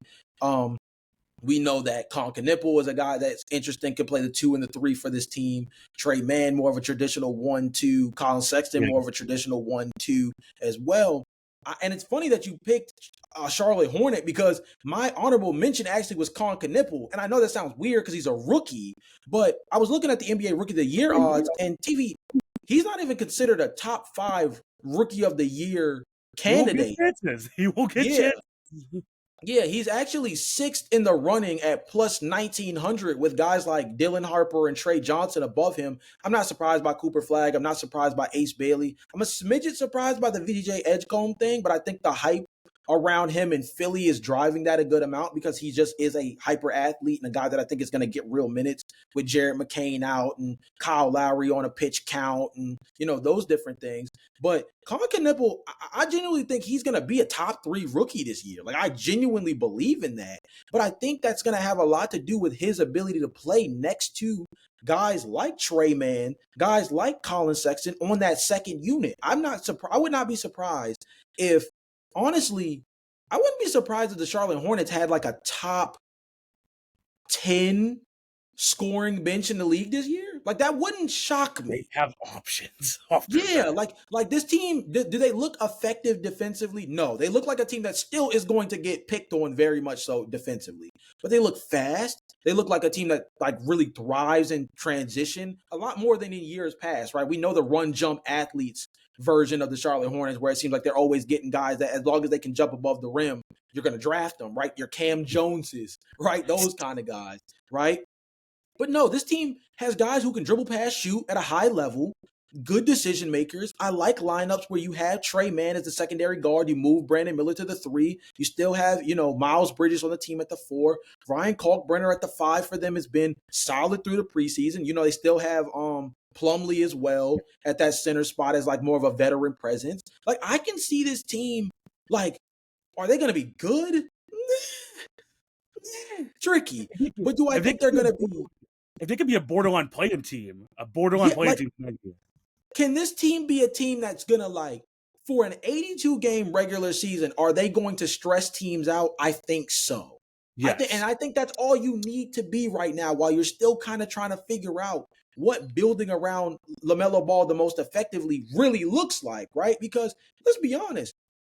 Speaker 2: We know that Colin Knipple is a guy that's interesting, can play the 2 and the 3 for this team. Trey Mann, more of a traditional 1-2. Colin Sexton, more of a traditional 1-2 as well. And it's funny that you picked Charlotte Hornet because my honorable mention actually was Colin Knipple. And I know that sounds weird because he's a rookie, but I was looking at the NBA Rookie of the Year odds, and TV, he's not even considered a top 5 Rookie of the Year candidate.
Speaker 1: He will get chances.
Speaker 2: Yeah, he's actually 6th in the running at plus 1,900 with guys like Dylan Harper and Trey Johnson above him. I'm not surprised by Cooper Flagg. I'm not surprised by Ace Bailey. I'm a smidget surprised by the VJ Edgecombe thing, but I think the hype around him in Philly is driving that a good amount because he just is a hyper athlete and a guy that I think is going to get real minutes with Jared McCain out and Kyle Lowry on a pitch count and, those different things. But Colin Knipple, I genuinely think he's going to be a top 3 rookie this year. Like, I genuinely believe in that. But I think that's going to have a lot to do with his ability to play next to guys like Trey Mann, guys like Colin Sexton on that second unit. I would not be surprised if, honestly, I wouldn't be surprised if the Charlotte Hornets had like a top 10 scoring bench in the league this year. Like, that wouldn't shock me.
Speaker 1: They have options.
Speaker 2: Yeah, like this team, do they look effective defensively? No, they look like a team that still is going to get picked on very much so defensively. But they look fast. They look like a team that like really thrives in transition a lot more than in years past, right? We know the run jump athletes version of the Charlotte Hornets where it seems like they're always getting guys that as long as they can jump above the rim, you're going to draft them, right? Your Cam Joneses, right? Those kind of guys, right? But no, this team has guys who can dribble, pass, shoot at a high level, good decision makers. I like lineups where you have Trey Mann as the secondary guard. You move Brandon Miller to the 3. You still have, Miles Bridges on the team at the 4. Ryan Kalkbrenner at the 5 for them has been solid through the preseason. They still have Plumlee as well at that center spot as like more of a veteran presence. Like, I can see this team, like, are they going to be good? Tricky. But do I think they're going to be...
Speaker 1: If they could be a borderline play-in team,
Speaker 2: can this team be a team that's going to, like, for an 82-game regular season, are they going to stress teams out? I think so. Yes. I think that's all you need to be right now while you're still kind of trying to figure out what building around LaMelo Ball the most effectively really looks like, right? Because let's be honest,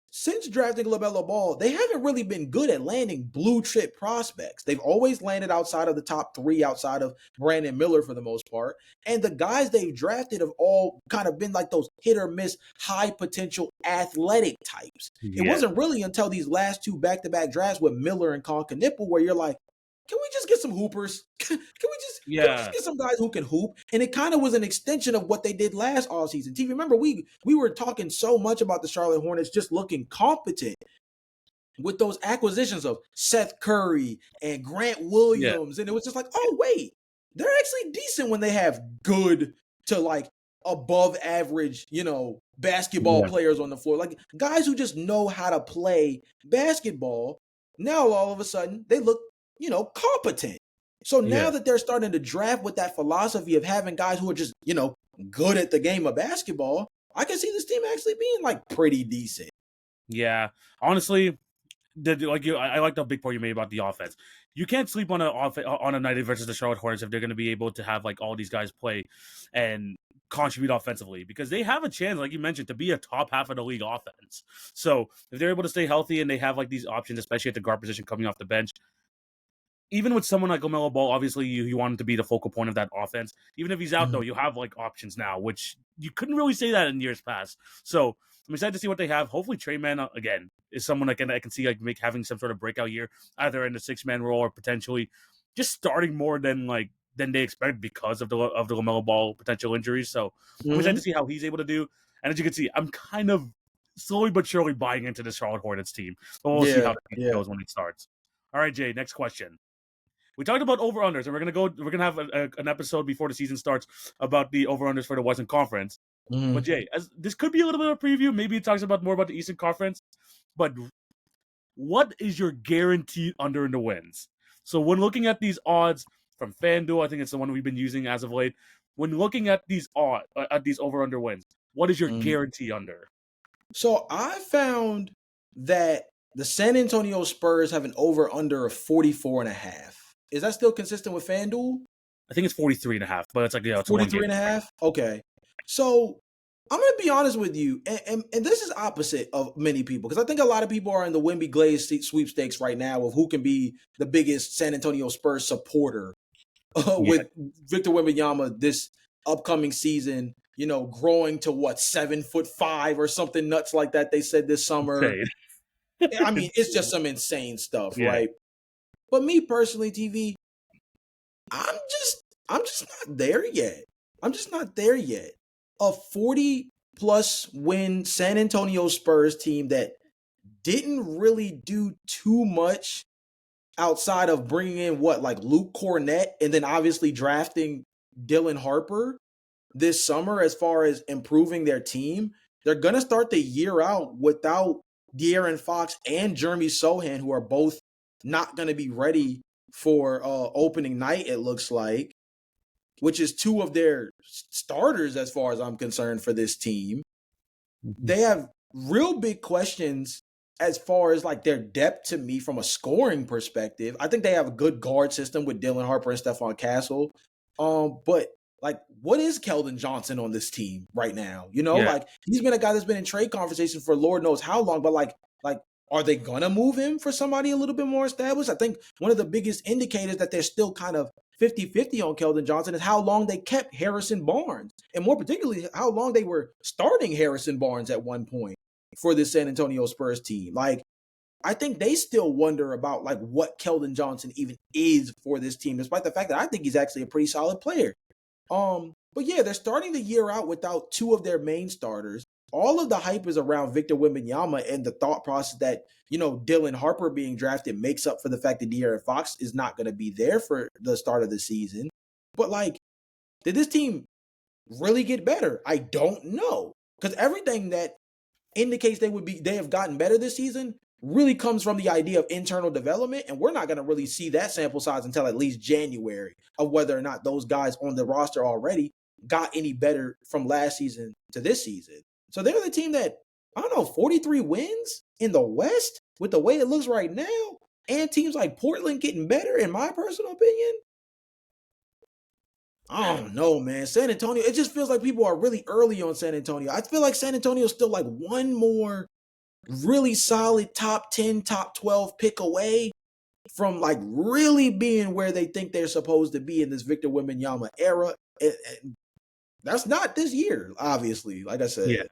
Speaker 2: since drafting LaMelo Ball, they haven't really been good at landing blue chip prospects. They've always landed outside of the top 3, outside of Brandon Miller for the most part. And the guys they've drafted have all kind of been like those hit or miss, high potential athletic types. Yeah. It wasn't really until these last 2 back-to-back drafts with Miller and Colin Knipple where you're like, can we just get some hoopers? Can we just get some guys who can hoop? And it kind of was an extension of what they did last offseason. T, remember, we were talking so much about the Charlotte Hornets just looking competent with those acquisitions of Seth Curry and Grant Williams. Yeah. And it was just like, oh, wait, they're actually decent when they have good to like above average, basketball players on the floor. Like guys who just know how to play basketball. Now all of a sudden they look, competent. So now
Speaker 1: Yeah.
Speaker 2: that they're starting to draft with that philosophy of having guys who are just, good at the game of basketball, I can see this team actually being like pretty decent.
Speaker 1: Yeah. Honestly, I like the big point you made about the offense. You can't sleep on a night versus the Charlotte Hornets if they're going to be able to have like all these guys play and contribute offensively, because they have a chance, like you mentioned, to be a top half of the league offense. So if they're able to stay healthy and they have like these options, especially at the guard position coming off the bench, even with someone like LaMelo Ball, obviously you want him to be the focal point of that offense. Even if he's out, though, you have like options now, which you couldn't really say that in years past. So I'm excited to see what they have. Hopefully, Trey Mann again is someone I can see like having some sort of breakout year, either in the 6-man role or potentially just starting more than they expect because of the LaMelo Ball potential injuries. So I'm excited to
Speaker 2: Mm-hmm.
Speaker 1: see how he's able to do. And as you can see, I'm kind of slowly but surely buying into the Charlotte Hornets team. But we'll see how
Speaker 2: Yeah,
Speaker 1: the season
Speaker 2: yeah.
Speaker 1: goes when it starts. All right, Jay. Next question. We talked about over-unders, and we're gonna have an episode before the season starts about the over-unders for the Western Conference. But
Speaker 2: Mm-hmm.
Speaker 1: Jay, as this could be a little bit of a preview, maybe it talks about more about the Eastern Conference. But what is your guaranteed under in the wins? So when looking at these odds from FanDuel, I think it's the one we've been using as of late. When looking at these at these over/under wins, what is your guarantee under?
Speaker 2: So I found that the San Antonio Spurs have an over under of 44 and a half. Is that still consistent with FanDuel?
Speaker 1: I think it's 43 and a half, but it's like, it's a
Speaker 2: 43
Speaker 1: 1 game.
Speaker 2: and a half? Okay. So I'm going to be honest with you, and this is opposite of many people, because I think a lot of people are in the Wemby Glaze sweepstakes right now of who can be the biggest San Antonio Spurs supporter
Speaker 1: Yeah.
Speaker 2: with Victor Wembanyama this upcoming season, growing to what, 7'5" or something nuts like that they said this summer.
Speaker 1: Insane.
Speaker 2: I mean, it's just some insane stuff,
Speaker 1: Yeah.
Speaker 2: right? But me personally, TV, I'm just not there yet. I'm just not there yet. A 40 plus win San Antonio Spurs team that didn't really do too much outside of bringing in like Luke Cornett and then obviously drafting Dylan Harper this summer as far as improving their team. They're going to start the year out without De'Aaron Fox and Jeremy Sohan, who are both not going to be ready for opening night, it looks like, which is two of their starters as far as I'm concerned for this team. They have real big questions as far as like their depth to me from a scoring perspective. I think they have a good guard system with Dylan Harper and Stephon Castle. But like, what is Keldon Johnson on this team right now?
Speaker 1: Yeah.
Speaker 2: Like he's been a guy that's been in trade conversation for Lord knows how long, but like are they gonna move him for somebody a little bit more established? I think one of the biggest indicators that they're still kind of 50-50 on Keldon Johnson is how long they kept Harrison Barnes, and more particularly how long they were starting Harrison Barnes at one point for this San Antonio Spurs team. Like, I think they still wonder about like what Keldon Johnson even is for this team, despite the fact that I think he's actually a pretty solid player. But yeah, they're starting the year out without two of their main starters. All of the hype is around Victor Wembanyama and the thought process that, Dylan Harper being drafted makes up for the fact that De'Aaron Fox is not going to be there for the start of the season. But like, did this team really get better? I don't know. Because everything that indicates they have gotten better this season really comes from the idea of internal development, and we're not going to really see that sample size until at least January of whether or not those guys on the roster already got any better from last season to this season. So they're the team that, I don't know, 43 wins in the West with the way it looks right now, and teams like Portland getting better, in my personal opinion. I don't know, man. San Antonio, it just feels like people are really early on San Antonio. I feel like San Antonio is still like one more really solid top 10, top 12 pick away from like really being where they think they're supposed to be in this Victor Wembanyama era. And that's not this year, obviously, like I said.
Speaker 1: Yeah.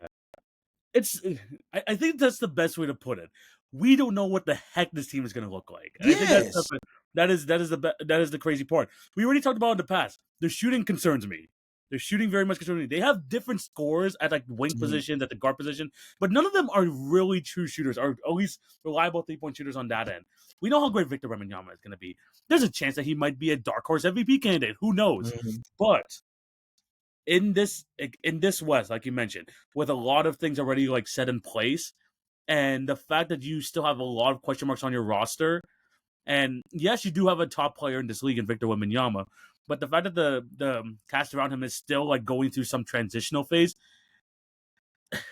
Speaker 1: I think that's the best way to put it. We don't know what the heck this team is going to look like. And I think
Speaker 2: Yes.
Speaker 1: that is the crazy part. We already talked about it in the past. The shooting concerns me. Their shooting very much concerns me. They have different scores at like wing positions, at the guard position, but none of them are really true shooters, or at least reliable 3-point shooters on that end. We know how great Victor Wembanyama is going to be. There's a chance that he might be a dark horse MVP candidate. Who knows?
Speaker 2: Mm-hmm.
Speaker 1: But in this West, like you mentioned, with a lot of things already like set in place, and the fact that you still have a lot of question marks on your roster, and yes, you do have a top player in this league in Victor Wembanyama, but the fact that the cast around him is still like going through some transitional phase,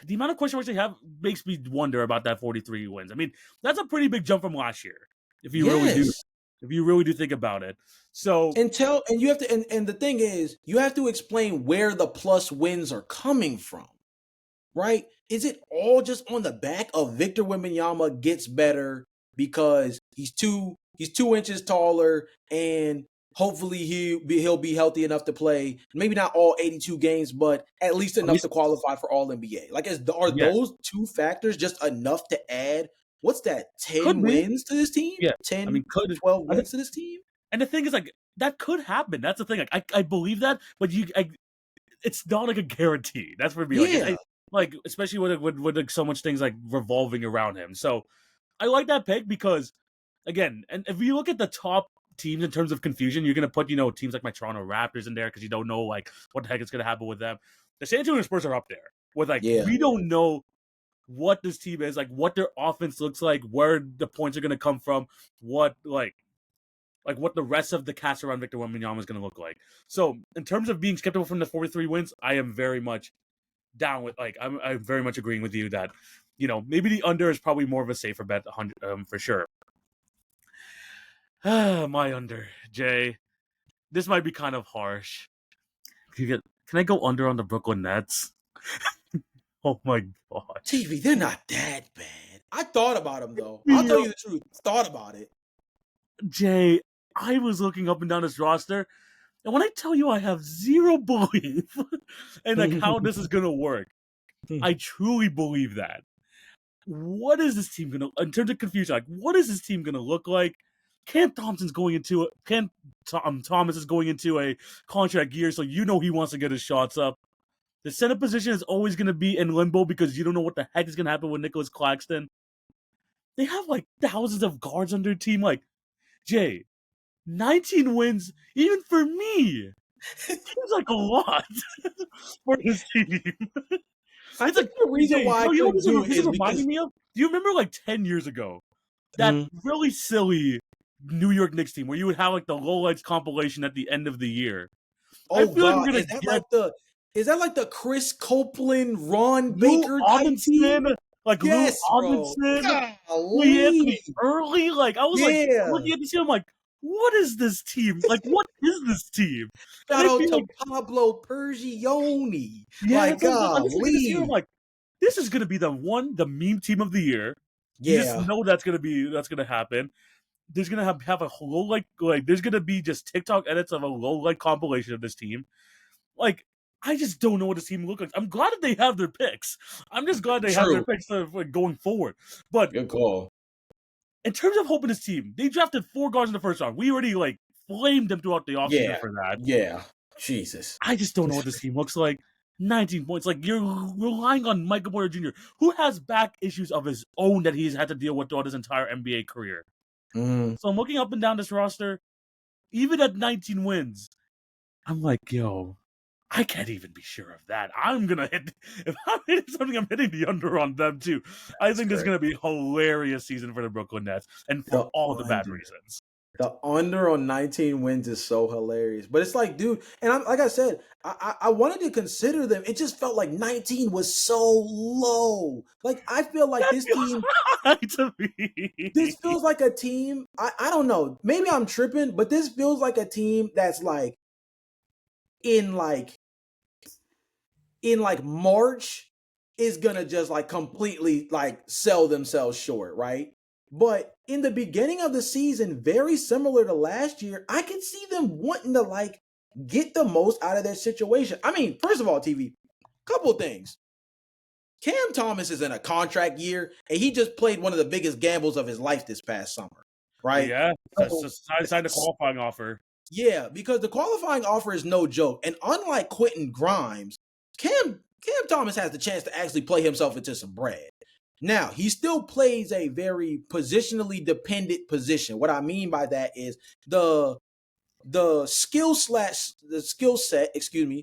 Speaker 1: the amount of question marks they have makes me wonder about that 43 wins. I mean, that's a pretty big jump from last year, if you really do,
Speaker 2: Yes.
Speaker 1: if you really do think about it. So
Speaker 2: And you have to and the thing is, you have to explain where the plus wins are coming from, right? Is it all just on the back of Victor Wembanyama gets better because he's 2 inches taller and hopefully he'll be healthy enough to play maybe not all 82 games, but at least
Speaker 1: at
Speaker 2: enough
Speaker 1: least,
Speaker 2: to qualify for All NBA? Like, are
Speaker 1: yes,
Speaker 2: those two factors just enough to add what's that,
Speaker 1: could
Speaker 2: 10
Speaker 1: be,
Speaker 2: wins to this team?
Speaker 1: yeah. I
Speaker 2: 10,
Speaker 1: mean, could
Speaker 2: 12
Speaker 1: I think,
Speaker 2: wins to this team?
Speaker 1: and the thing is, like, that could happen. That's the thing. Like, I believe that, but it's not like a guarantee. That's for me. Like,
Speaker 2: Yeah.
Speaker 1: like especially with like so much things like revolving around him. So I like that pick because, again, and if you look at the top teams in terms of confusion, you're gonna put teams like my Toronto Raptors in there because you don't know like what the heck is gonna happen with them. The San Antonio Spurs are up there with like
Speaker 2: Yeah.
Speaker 1: we don't know what this team is, like what their offense looks like, where the points are gonna come from, what like what the rest of the cast around Victor Wembanyama is going to look like. So in terms of being skeptical from the 43 wins, I am very much down with I'm very much agreeing with you that maybe the under is probably more of a safer bet, 100 for sure. My under, Jay. This might be kind of harsh. Can I go under on the Brooklyn Nets? Oh my god,
Speaker 2: TV, they're not that bad. I thought about them though. I'll tell you the truth. Thought about it.
Speaker 1: Jay, I was looking up and down this roster, and when I tell you I have zero belief in like how this is gonna work, I truly believe that. What is this team gonna, in terms of confusion? Like, what is this team gonna look like? Thomas is going into a contract year, so he wants to get his shots up. The center position is always gonna be in limbo because you don't know what the heck is gonna happen with Nicholas Claxton. They have like thousands of guards on their team. Like, Jay, 19 wins, even for me, seems like a lot for this team.
Speaker 2: I
Speaker 1: It's
Speaker 2: think
Speaker 1: like,
Speaker 2: the reason
Speaker 1: Jay,
Speaker 2: why I
Speaker 1: what
Speaker 2: couldn't do it
Speaker 1: this is
Speaker 2: is
Speaker 1: reminding
Speaker 2: because
Speaker 1: me of? Do you remember like 10 years ago that really silly New York Knicks team where you would have like the lowlights compilation at the end of the year? I
Speaker 2: oh
Speaker 1: feel like
Speaker 2: god,
Speaker 1: we're gonna get
Speaker 2: is that like the Chris Copeland, Ron
Speaker 1: Lou
Speaker 2: Baker type team?
Speaker 1: Amundsen, like Lou
Speaker 2: Yes, bro.
Speaker 1: Amundsen, Lee
Speaker 2: Golly.
Speaker 1: Anthony Early. Like I was like
Speaker 2: Yeah.
Speaker 1: looking at this team, I'm like, what is this team? Like, what is this team? And
Speaker 2: Shout
Speaker 1: I
Speaker 2: out
Speaker 1: feel
Speaker 2: to
Speaker 1: like,
Speaker 2: Pablo Pergioni.
Speaker 1: yeah,
Speaker 2: Like,
Speaker 1: that's what I'm just looking at this year. I'm
Speaker 2: golly.
Speaker 1: like, this is gonna be the meme team of the year. You just
Speaker 2: Yeah.
Speaker 1: know that's gonna happen. There's gonna have a low like there's gonna be just TikTok edits of a low light compilation of this team. Like, I just don't know what this team looks like. I'm glad that they have their picks. I'm just glad they have their
Speaker 2: True.
Speaker 1: picks going forward. But
Speaker 2: Good call.
Speaker 1: in terms of hoping this team, they drafted 4 guards in the first round. We already like flamed them throughout the offseason
Speaker 2: Yeah.
Speaker 1: for that.
Speaker 2: Yeah. Jesus.
Speaker 1: I just don't know what this team looks like. 19 points. Like, you're relying on Michael Porter Jr., who has back issues of his own that he's had to deal with throughout his entire NBA career. So I'm looking up and down this roster. Even at 19 wins, I'm like, yo, I can't even be sure of that. I'm gonna hit if I'm hitting something, I'm hitting the under on them too. I think this is gonna be a hilarious season for the Brooklyn Nets, and for all the bad reasons.
Speaker 2: The under on 19 wins is so hilarious. But it's like, dude, and like I said, I wanted to consider them. It just felt like 19 was so low. Like, I feel like this team
Speaker 1: high to me.
Speaker 2: This feels like a team. I don't know. Maybe I'm tripping, but this feels like a team that's like in like March is gonna just like completely like sell themselves short, right? But in the beginning of the season, very similar to last year, I can see them wanting to like get the most out of their situation. I mean, first of all, TV, couple of things. Cam Thomas is in a contract year, and he just played one of the biggest gambles of his life this past summer, right?
Speaker 1: Yeah, signed a qualifying offer.
Speaker 2: Yeah, because the qualifying offer is no joke. And unlike Quentin Grimes, Cam Thomas has the chance to actually play himself into some bread. Now, he still plays a very positionally dependent position. What I mean by that is the skill set,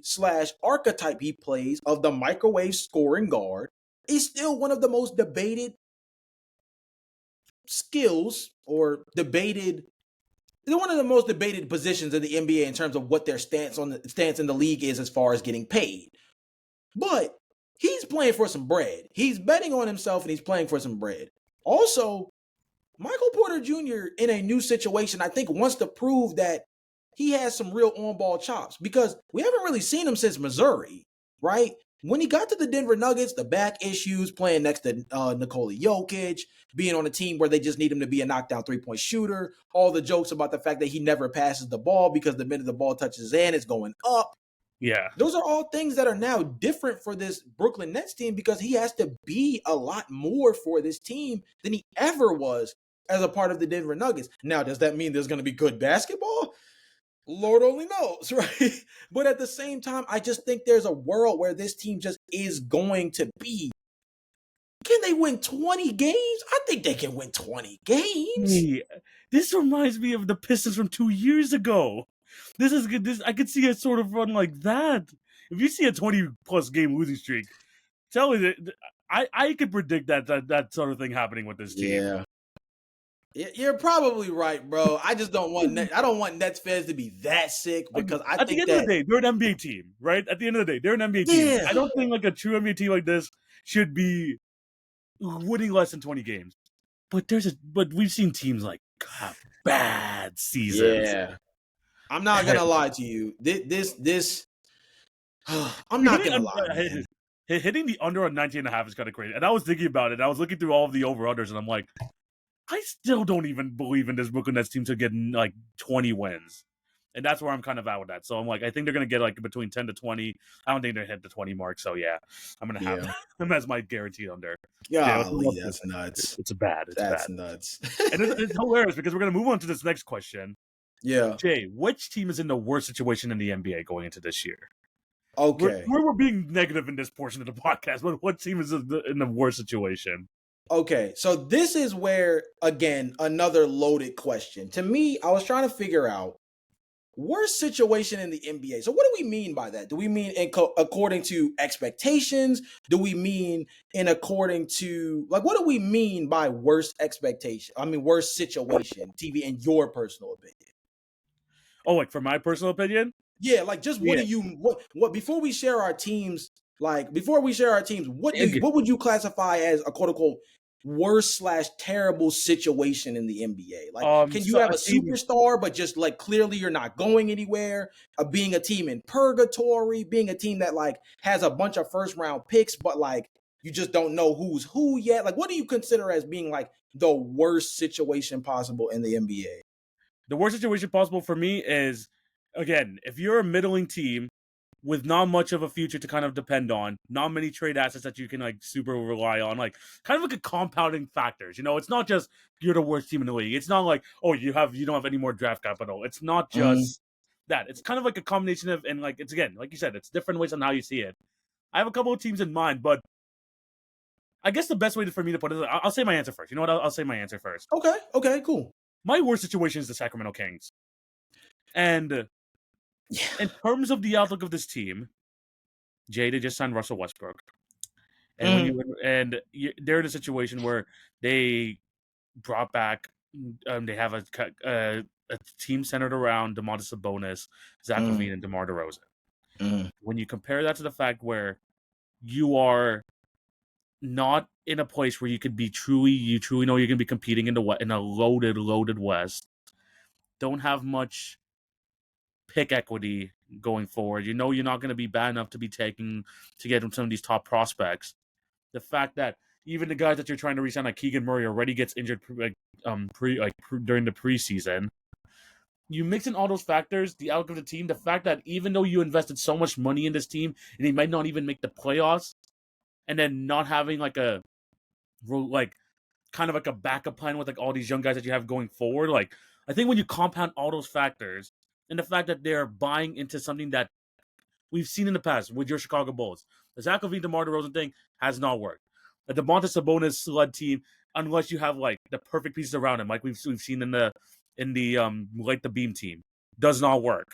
Speaker 2: slash archetype he plays of the microwave scoring guard is still one of the most debated skills or debated. They're one of the most debated positions in the NBA in terms of what their stance in the league is as far as getting paid. But he's playing for some bread. He's betting on himself and he's playing for some bread. Also, Michael Porter Jr. in a new situation, I think, wants to prove that he has some real on-ball chops because we haven't really seen him since Missouri, right? When he got to the Denver Nuggets, the back issues, playing next to Nikola Jokic, being on a team where they just need him to be a knockdown three-point shooter, all the jokes about the fact that he never passes the ball because the minute the ball touches his hand, it's going up.
Speaker 1: Yeah.
Speaker 2: Those are all things that are now different for this Brooklyn Nets team because he has to be a lot more for this team than he ever was as a part of the Denver Nuggets. Now, does that mean there's going to be good basketball? Lord only knows, right? But at the same time, I just think there's a world where this team just is going to be. Can they win 20 games? I think they can win 20 games.
Speaker 1: Hey, this reminds me of the Pistons from 2 years ago. This is good. I could see a sort of run like that. If you see a 20-plus game losing streak, tell me that I could predict that sort of thing happening with this team.
Speaker 2: Yeah. You're probably right, bro. I just don't want I don't want Nets fans to be that sick because I
Speaker 1: at
Speaker 2: think
Speaker 1: the end of the day, they're an NBA team, right? At the end of the day, they're an NBA team. I don't think like a true NBA team like this should be winning less than 20 games. But we've seen teams like have bad seasons.
Speaker 2: Yeah. I'm not gonna lie to you. This I'm not gonna lie, man.
Speaker 1: Hitting the under on 19.5 is kind of crazy. And I was thinking about it. I was looking through all of the over-unders, and I'm like, I still don't even believe in this Brooklyn Nets team to get like 20 wins. And that's where I'm kind of out with that. So I'm like, I think they're going to get like between 10 to 20. I don't think they're hit the 20 mark. So yeah, I'm going to have them as my guaranteed under.
Speaker 2: Golly, that's nuts.
Speaker 1: It's bad.
Speaker 2: That's nuts.
Speaker 1: And it's hilarious because we're going to move on to this next question.
Speaker 2: Yeah.
Speaker 1: Jay, which team is in the worst situation in the NBA going into this year?
Speaker 2: Okay.
Speaker 1: We're being negative in this portion of the podcast, but what team is in the worst situation?
Speaker 2: Okay, so this is where, again, another loaded question. To me, I was trying to figure out worst situation in the NBA. So what do we mean by that? Do we mean according to expectations? Do we mean according to, like, what do we mean by worst expectation? I mean, worst situation, TV, in your personal opinion?
Speaker 1: Oh, like for my personal opinion?
Speaker 2: Yeah, like just what do you, what before we share our teams, what would you classify as a quote unquote worst/terrible situation in the NBA? Like, can you have a superstar, but just like clearly you're not going anywhere? Being a team in purgatory, being a team that like has a bunch of first round picks, but like you just don't know who's who yet. Like, what do you consider as being like the worst situation possible in the NBA?
Speaker 1: The worst situation possible for me is, again, if you're a middling team with not much of a future to kind of depend on, not many trade assets that you can like super rely on, like kind of like a compounding factors. You know, it's not just you're the worst team in the league. It's not like, oh, you don't have any more draft capital. It's not just that. It's kind of like a combination of, and like it's, again, like you said, it's different ways on how you see it. I have a couple of teams in mind, but I guess the best way for me to put it is, I'll say my answer first. You know what? I'll say my answer first.
Speaker 2: Okay, cool.
Speaker 1: My worst situation is the Sacramento Kings. And in terms of the outlook of this team, Jay, they just signed Russell Westbrook. And they're in a situation where they brought back, they have a team centered around Domantas Sabonis, Zach LaVine, and DeMar DeRozan. When you compare that to the fact where you are not in a place where you could be you truly know you're going to be competing in a loaded West, don't have much pick equity going forward. You know you're not going to be bad enough to be taking to get some of these top prospects. The fact that even the guys that you're trying to re-sign, like Keegan Murray, already gets injured during the preseason. You mix in all those factors, the outlook of the team, the fact that even though you invested so much money in this team and they might not even make the playoffs, and then not having like a kind of like a backup plan with like all these young guys that you have going forward, like I think when you compound all those factors and the fact that they're buying into something that we've seen in the past with your Chicago Bulls, the Zach LaVine, DeMar DeRozan thing has not worked. The Domantas Sabonis-led team, unless you have like the perfect pieces around him, like we've seen in the like the Beam team, does not work.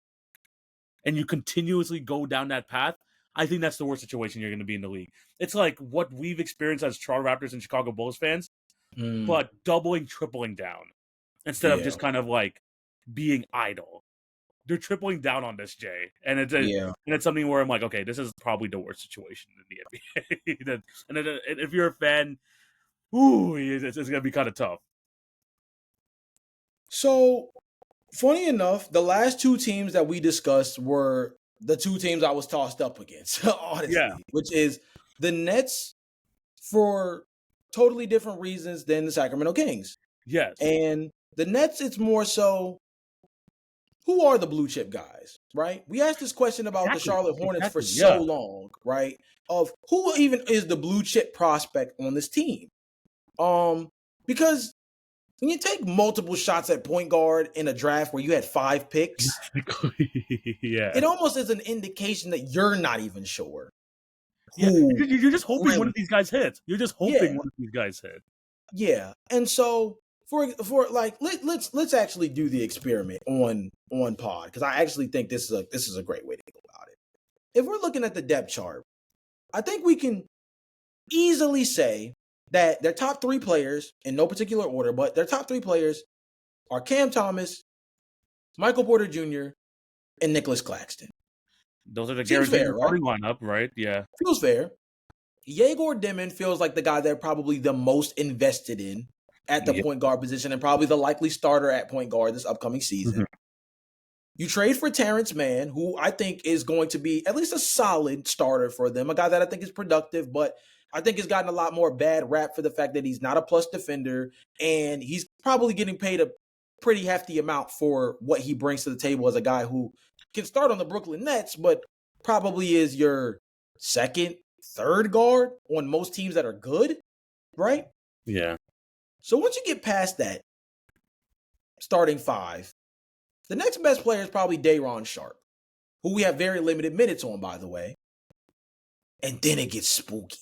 Speaker 1: And you continuously go down that path. I think that's the worst situation you're going to be in the league. It's like what we've experienced as Toronto Raptors and Chicago Bulls fans but doubling, tripling down instead of
Speaker 2: Yeah.
Speaker 1: just kind of like being idle. They're tripling down on this, Jay, and it's something where I'm like, okay, this is probably the worst situation in the NBA. And if you're a fan, it's gonna be kind of tough.
Speaker 2: So, funny enough, the last two teams that we discussed were the two teams I was tossed up against, honestly, which is the Nets for totally different reasons than the Sacramento Kings.
Speaker 1: Yes.
Speaker 2: And the Nets, it's more so, who are the blue chip guys, right? We asked this question about the Charlotte Hornets for so long, right? Of who even is the blue chip prospect on this team? Because when you take multiple shots at point guard in a draft where you had 5 picks, it almost is an indication that you're not even sure.
Speaker 1: You're just hoping one of these guys hits. You're just hoping one of these guys hit.
Speaker 2: Yeah, and so for like let's actually do the experiment on pod, because I actually think this is a great way to go about it. If we're looking at the depth chart, I think we can easily say that their top 3 players, in no particular order, but their top 3 players are Cam Thomas, Michael Porter Jr., and Nicholas Claxton.
Speaker 1: Those are the guaranteed starting lineup, right? Yeah.
Speaker 2: Feels fair. Yegor Dimon feels like the guy they're probably the most invested in at the point guard position, and probably the likely starter at point guard this upcoming season. You trade for Terrence Mann, who I think is going to be at least a solid starter for them, a guy that I think is productive, but I think has gotten a lot more bad rap for the fact that he's not a plus defender, and he's probably getting paid a pretty hefty amount for what he brings to the table as a guy who can start on the Brooklyn Nets, but probably is your second, third guard on most teams that are good, right?
Speaker 1: Yeah.
Speaker 2: So once you get past that starting 5, the next best player is probably Day'Ron Sharpe, who we have very limited minutes on, by the way. And then it gets spooky.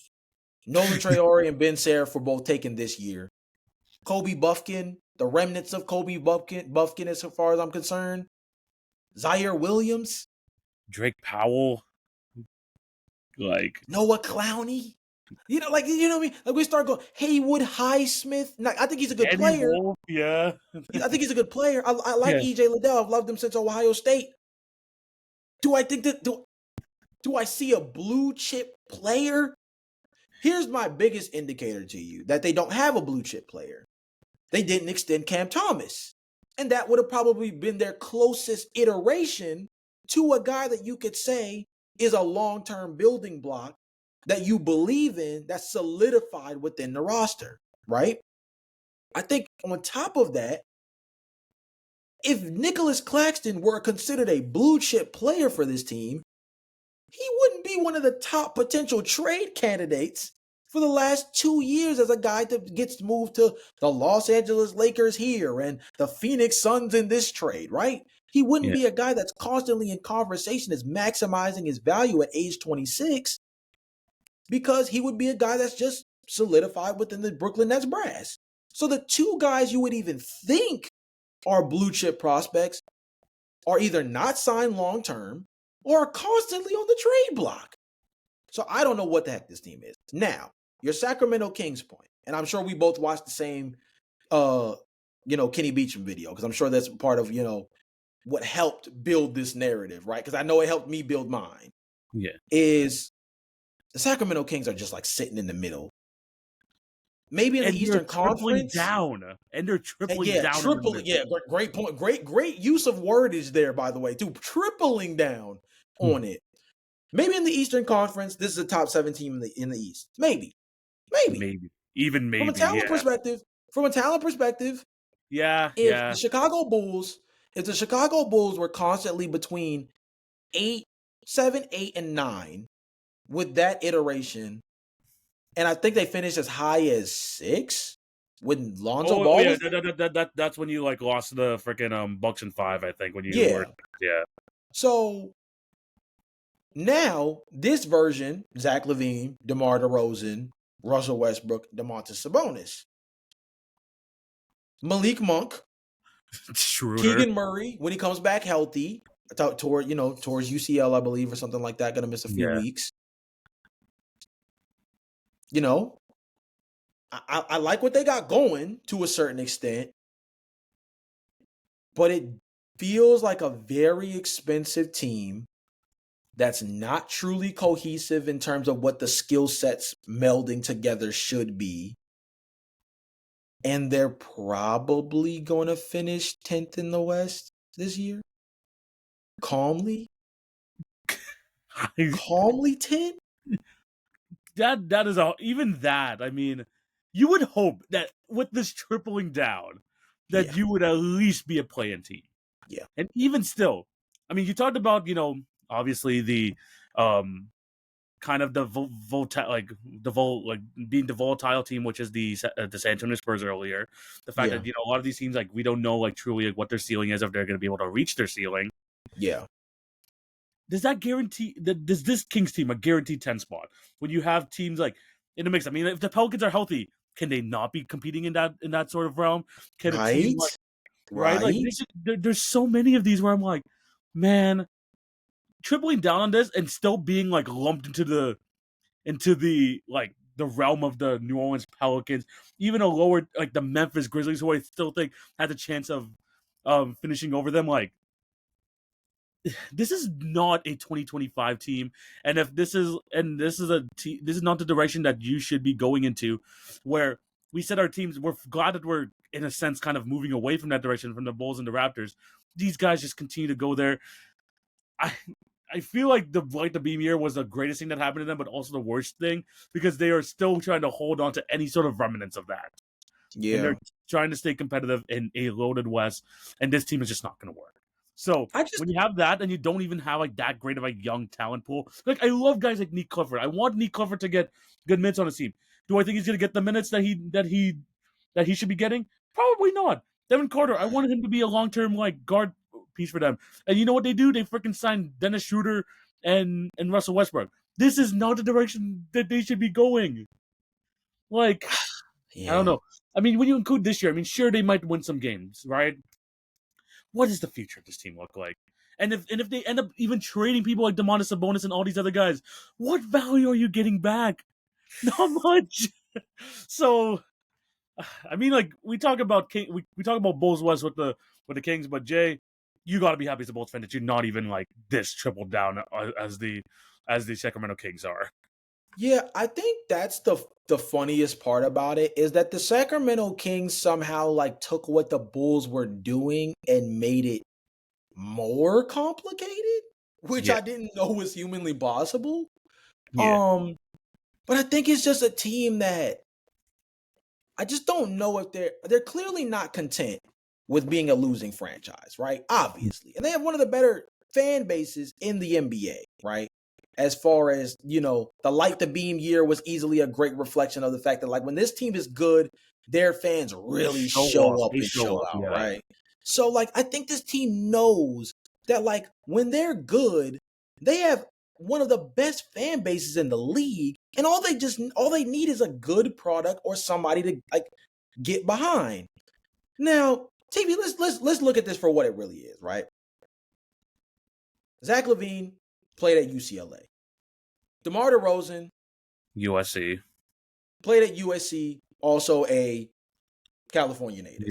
Speaker 2: Nolan Traore and Ben Seraph were both taken this year. Kobe Buffkin, the remnants of Kobe Buffkin as far as I'm concerned. Zaire Williams.
Speaker 1: Drake Powell.
Speaker 2: Noah Clowney. You know what I mean? Like, we start going, Haywood Highsmith. I think he's a good player.
Speaker 1: Wolf, yeah.
Speaker 2: I think he's a good player. I like EJ Liddell. I've loved him since Ohio State. Do I think that do I see a blue chip player? Here's my biggest indicator to you that they don't have a blue chip player. They didn't extend Cam Thomas. And that would have probably been their closest iteration to a guy that you could say is a long-term building block that you believe in, that's solidified within the roster, right? I think on top of that, if Nicholas Claxton were considered a blue chip player for this team, he wouldn't be one of the top potential trade candidates for the last 2 years as a guy that gets moved to the Los Angeles Lakers here and the Phoenix Suns in this trade, right? He wouldn't be a guy that's constantly in conversation as maximizing his value at age 26, because he would be a guy that's just solidified within the Brooklyn Nets brass. So the 2 guys you would even think are blue chip prospects are either not signed long-term or are constantly on the trade block. So I don't know what the heck this team is. Now, your Sacramento Kings point, and I'm sure we both watched the same, Kenny Beecham video, because I'm sure that's part of, what helped build this narrative, right? Because I know it helped me build mine.
Speaker 1: Yeah.
Speaker 2: Is the Sacramento Kings are just like sitting in the middle. Maybe in the Eastern Conference.
Speaker 1: Down. And they're tripling down.
Speaker 2: Great point. Great use of wordage there, by the way, too. Tripling down on it. Maybe in the Eastern Conference, this is a top 7 team in the East. Maybe.
Speaker 1: Even maybe.
Speaker 2: From a talent perspective, if the Chicago Bulls were constantly between 7, 8, and 9 with that iteration, and I think they finished as high as 6 when Lonzo Ball.
Speaker 1: Yeah, that's when you lost the freaking Bucks in 5. I think when you were.
Speaker 2: So now this version: Zach LaVine, DeMar DeRozan, Russell Westbrook, Domantas Sabonis, Malik Monk, Keegan Murray when he comes back healthy towards UCL, I believe, or something like that. Going to miss a few weeks. I like what they got going to a certain extent, but it feels like a very expensive team that's not truly cohesive in terms of what the skill sets melding together should be. And they're probably going to finish 10th in the West this year. Calmly. Calmly 10?
Speaker 1: That is even that. I mean, you would hope that with this tripling down, that
Speaker 2: Yeah.
Speaker 1: you would at least be a play-in team.
Speaker 2: Yeah.
Speaker 1: And even still, I mean, you talked about, obviously the kind of the being the volatile team, which is the San Antonio Spurs earlier. The fact
Speaker 2: Yeah.
Speaker 1: that a lot of these teams, like, we don't know like truly like what their ceiling is, if they're going to be able to reach their ceiling.
Speaker 2: Yeah.
Speaker 1: Does that guarantee that does this Kings team a guaranteed 10 spot when you have teams like in the mix? I mean, if the Pelicans are healthy, can they not be competing in that sort of realm? Can a team
Speaker 2: Right?
Speaker 1: like right? Like
Speaker 2: Right?
Speaker 1: there's so many of these where I'm like, man, tripling down on this and still being like lumped into the like the realm of the New Orleans Pelicans, even a lower like the Memphis Grizzlies, who I still think had the chance of finishing over them. Like, this is not a 2025 team, and if this is this is not the direction that you should be going into, where we said our teams, we're glad that we're in a sense kind of moving away from that direction from the Bulls and the Raptors. These guys just continue to go there. I feel like the beam year was the greatest thing that happened to them, but also the worst thing, because they are still trying to hold on to any sort of remnants of that, and
Speaker 2: Yeah.
Speaker 1: they're trying to stay competitive in a loaded West, and this team is just not going to work. So
Speaker 2: I just
Speaker 1: when you have that and you don't even have like that great of a young talent pool, like I love guys like Nick Clifford. I want Nick Clifford to get good minutes on his team. Do I think he's going to get the minutes that he should be getting? Probably not. Devin Carter, I wanted him to be a long-term like guard piece for them. And you know what they do? They freaking signed Dennis Schroeder and Russell Westbrook. This is not the direction that they should be going. Like, I don't
Speaker 2: yeah.
Speaker 1: know. I mean, when you include this year, I mean, sure, they might win some games, right? What does the future of this team look like? And if they end up even trading people like Demonis Sabonis and all these other guys, what value are you getting back? Not much. So, I mean, like we talk about we talk about Bulls West with the Kings, but Jay, you got to be happy as a Bulls fan that you're not even like this tripled down as the Sacramento Kings are.
Speaker 2: Yeah, I think that's the funniest part about it is that the Sacramento Kings somehow like took what the Bulls were doing and made it more complicated, which
Speaker 1: Yeah,
Speaker 2: I didn't know was humanly possible.
Speaker 1: yeah,
Speaker 2: But I think it's just a team that I just don't know if they're clearly not content with being a losing franchise, right? Obviously. And they have one of the better fan bases in the NBA, right? As far as, the light the beam year was easily a great reflection of the fact that like when this team is good, their fans really show up
Speaker 1: They
Speaker 2: and
Speaker 1: show
Speaker 2: show
Speaker 1: up.
Speaker 2: out,
Speaker 1: Yeah,
Speaker 2: right? So like I think this team knows that like when they're good, they have one of the best fan bases in the league, and all they need is a good product or somebody to like get behind. Now, TV, let's look at this for what it really is, right? Zach LaVine played at UCLA. DeMar DeRozan
Speaker 1: USC.
Speaker 2: played at USC, also a California native.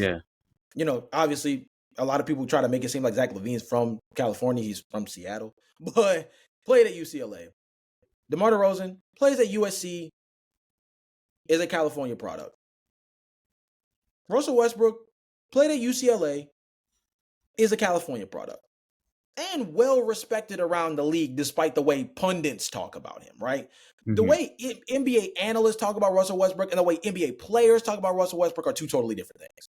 Speaker 1: Yeah,
Speaker 2: Obviously, a lot of people try to make it seem like Zach LaVine's from California. He's from Seattle, but played at UCLA. DeMar DeRozan plays at USC, is a California product. Russell Westbrook played at UCLA, is a California product, and well respected around the league despite the way pundits talk about him, right? The
Speaker 1: mm-hmm.
Speaker 2: way NBA analysts talk about Russell Westbrook and the way NBA players talk about Russell Westbrook are two totally different things,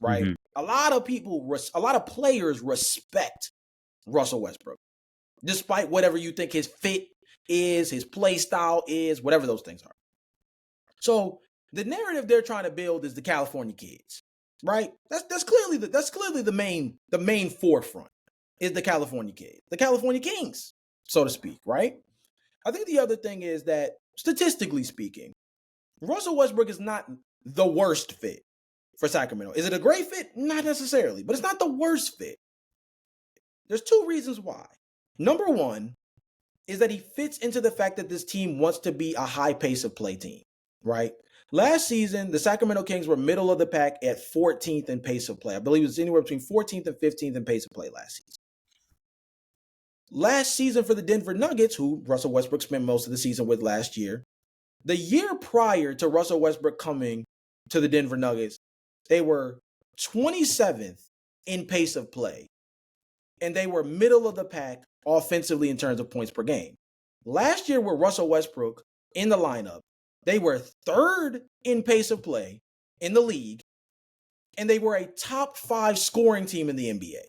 Speaker 2: right?
Speaker 1: Mm-hmm.
Speaker 2: A lot of players respect Russell Westbrook, despite whatever you think his fit is, his play style is, whatever those things are. So the narrative they're trying to build is the California kids, right? That's clearly the main forefront is the California kids, the California Kings, so to speak, right? I think the other thing is that statistically speaking, Russell Westbrook is not the worst fit for Sacramento. Is it a great fit? Not necessarily, but it's not the worst fit. There's two reasons why. Number one is that he fits into the fact that this team wants to be a high pace of play team, right? Last season, the Sacramento Kings were middle of the pack at 14th in pace of play. I believe it was anywhere between 14th and 15th in pace of play last season. Last season for the Denver Nuggets, who Russell Westbrook spent most of the season with last year, the year prior to Russell Westbrook coming to the Denver Nuggets, they were 27th in pace of play, and they were middle of the pack offensively in terms of points per game. Last year with Russell Westbrook in the lineup, they were third in pace of play in the league, and they were a top 5 scoring team in the NBA.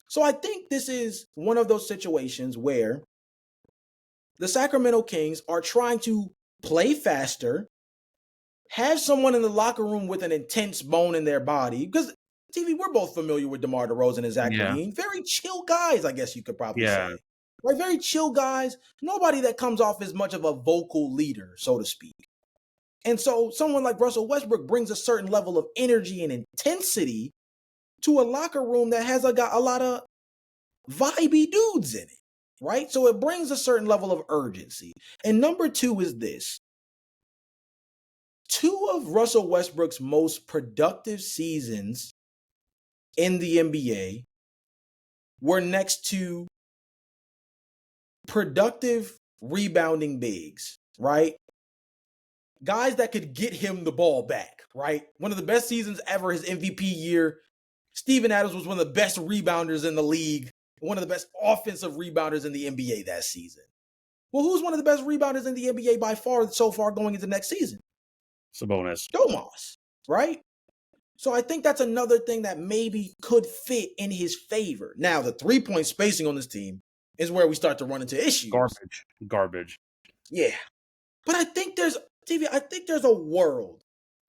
Speaker 2: So I think this is one of those situations where the Sacramento Kings are trying to play faster, have someone in the locker room with an intense bone in their body. Because, TV, we're both familiar with DeMar DeRozan and Zach LaVine. Very chill guys, I guess you could probably say. Like, very chill guys. Nobody that comes off as much of a vocal leader, so to speak. And so someone like Russell Westbrook brings a certain level of energy and intensity to a locker room that has a lot of vibey dudes in it, right? So it brings a certain level of urgency. And number 2 is this. 2 of Russell Westbrook's most productive seasons in the NBA were next to productive rebounding bigs, right? Guys that could get him the ball back, right? One of the best seasons ever, his MVP year. Steven Adams was one of the best rebounders in the league, one of the best offensive rebounders in the NBA that season. Well, who's one of the best rebounders in the NBA by far so far going into next season?
Speaker 1: Sabonis.
Speaker 2: Domas, right? So I think that's another thing that maybe could fit in his favor. Now, the 3-point spacing on this team is where we start to run into issues.
Speaker 1: Garbage.
Speaker 2: Yeah. But I think there's a world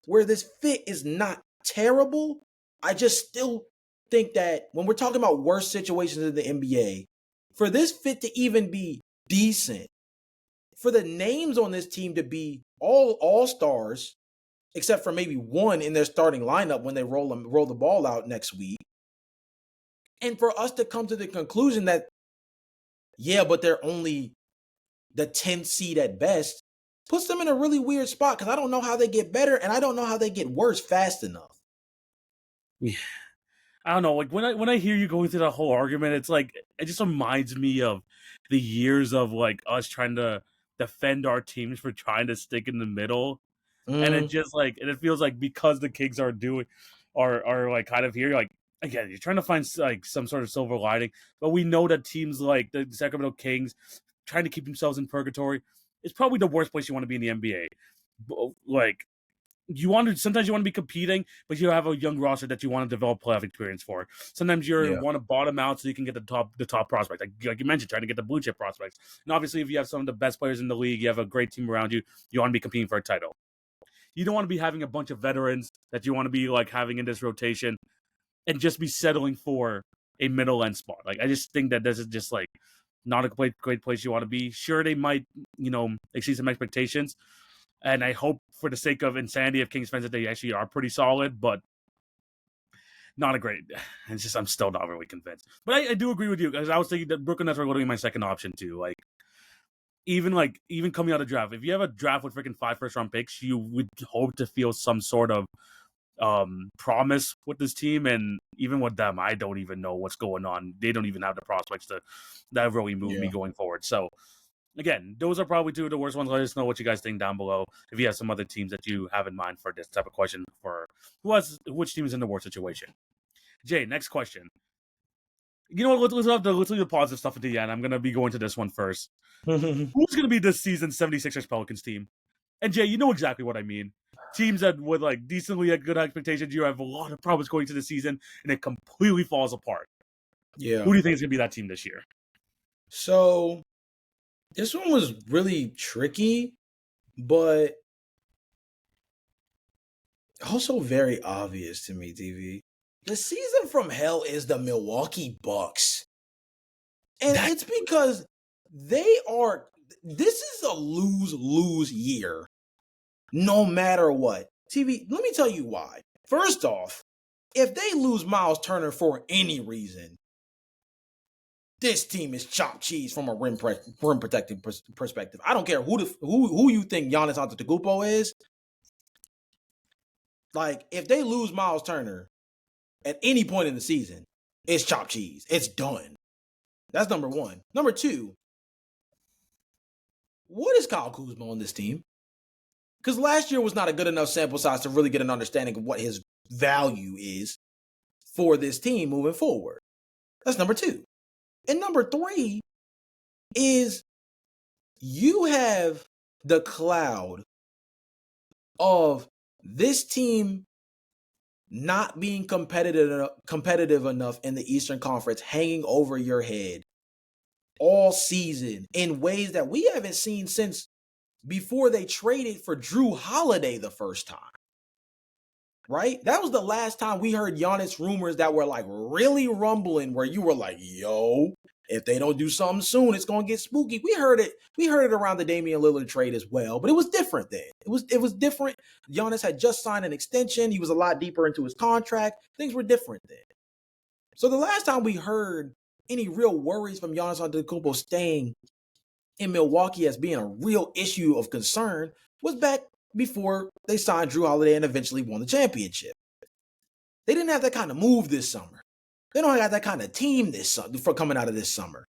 Speaker 2: where this fit is not terrible. I just still think that when we're talking about worst situations in the NBA, for this fit to even be decent, for the names on this team to be all stars, except for maybe one in their starting lineup when they roll the ball out next week, and for us to come to the conclusion that, yeah, but they're only the 10th seed at best, puts them in a really weird spot because I don't know how they get better and I don't know how they get worse fast enough.
Speaker 1: Yeah. I don't know. Like when I hear you going through that whole argument, it's like it just reminds me of the years of like us trying to defend our teams for trying to stick in the middle, and it just like and it feels like because the Kings are like kind of here, like again you're trying to find like some sort of silver lining, but we know that teams like the Sacramento Kings trying to keep themselves in purgatory is probably the worst place you want to be in the NBA. Like. Sometimes you want to be competing, but you have a young roster that you want to develop playoff experience for. Sometimes you want to bottom out so you can get the top prospects, like you mentioned, trying to get the blue chip prospects. And obviously, if you have some of the best players in the league, you have a great team around you. You want to be competing for a title. You don't want to be having a bunch of veterans that you want to be like having in this rotation, and just be settling for a middle end spot. Like I just think that this is just like not a great place you want to be. Sure, they might exceed some expectations. And I hope for the sake of insanity of Kings fans that they actually are pretty solid, but not a great. It's just I'm still not really convinced. But I do agree with you because I was thinking that Brooklyn Nets were going to be my second option too. Even coming out of draft, if you have a draft with freaking 5 first-round picks, you would hope to feel some sort of promise with this team. And even with them, I don't even know what's going on. They don't even have the prospects that really move me going forward. So. Again, those are probably 2 of the worst ones. Let us know what you guys think down below. If you have some other teams that you have in mind for this type of question, for which team is in the worst situation. Jay, next question. You know what? Let's leave the positive stuff at the end. I'm going to be going to this one first. Who's going to be this season's 76ers Pelicans team? And Jay, you know exactly what I mean. Teams that with like decently good expectations, you have a lot of problems going to the season, and it completely falls apart.
Speaker 2: Yeah.
Speaker 1: Who do you think is going to be that team this year?
Speaker 2: So this one was really tricky, but also very obvious to me, TV. The season from hell is the Milwaukee Bucks. And it's because this is a lose-lose year, no matter what. TV, let me tell you why. First off, if they lose Miles Turner for any reason, this team is chopped cheese from a rim protecting perspective. I don't care who you think Giannis Antetokounmpo is. Like, if they lose Miles Turner at any point in the season, it's chopped cheese. It's done. That's number one. Number two, what is Kyle Kuzma on this team? Because last year was not a good enough sample size to really get an understanding of what his value is for this team moving forward. That's number two. And number three is you have the cloud of this team not being competitive enough in the Eastern Conference hanging over your head all season in ways that we haven't seen since before they traded for Drew Holiday the first time. Right? That was the last time we heard Giannis rumors that were like really rumbling, where you were like, yo, if they don't do something soon, it's going to get spooky. We heard it around the Damian Lillard trade as well, but it was different then. It was different. Giannis had just signed an extension. He was a lot deeper into his contract. Things were different then. So the last time we heard any real worries from Giannis Antetokounmpo staying in Milwaukee as being a real issue of concern was back before they signed Drew Holiday and eventually won the championship. They didn't have that kind of move this summer. They don't have that kind of team for coming out of this summer.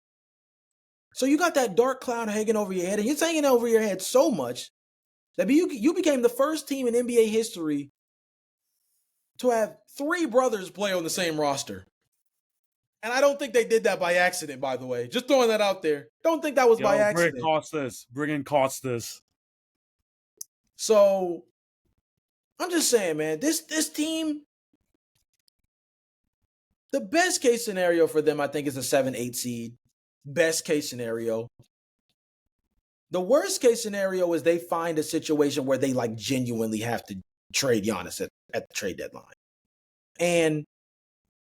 Speaker 2: So you got that dark cloud hanging over your head, and it's hanging over your head so much that you became the first team in NBA history to have three brothers play on the same roster. And I don't think they did that by accident, by the way. Just throwing that out there. Don't think that was by accident.
Speaker 1: Bring in Costas.
Speaker 2: So I'm just saying, man, this team, the best case scenario for them, I think, is a 7-8 seed. Best case scenario. The worst case scenario is they find a situation where they like genuinely have to trade Giannis at the trade deadline. And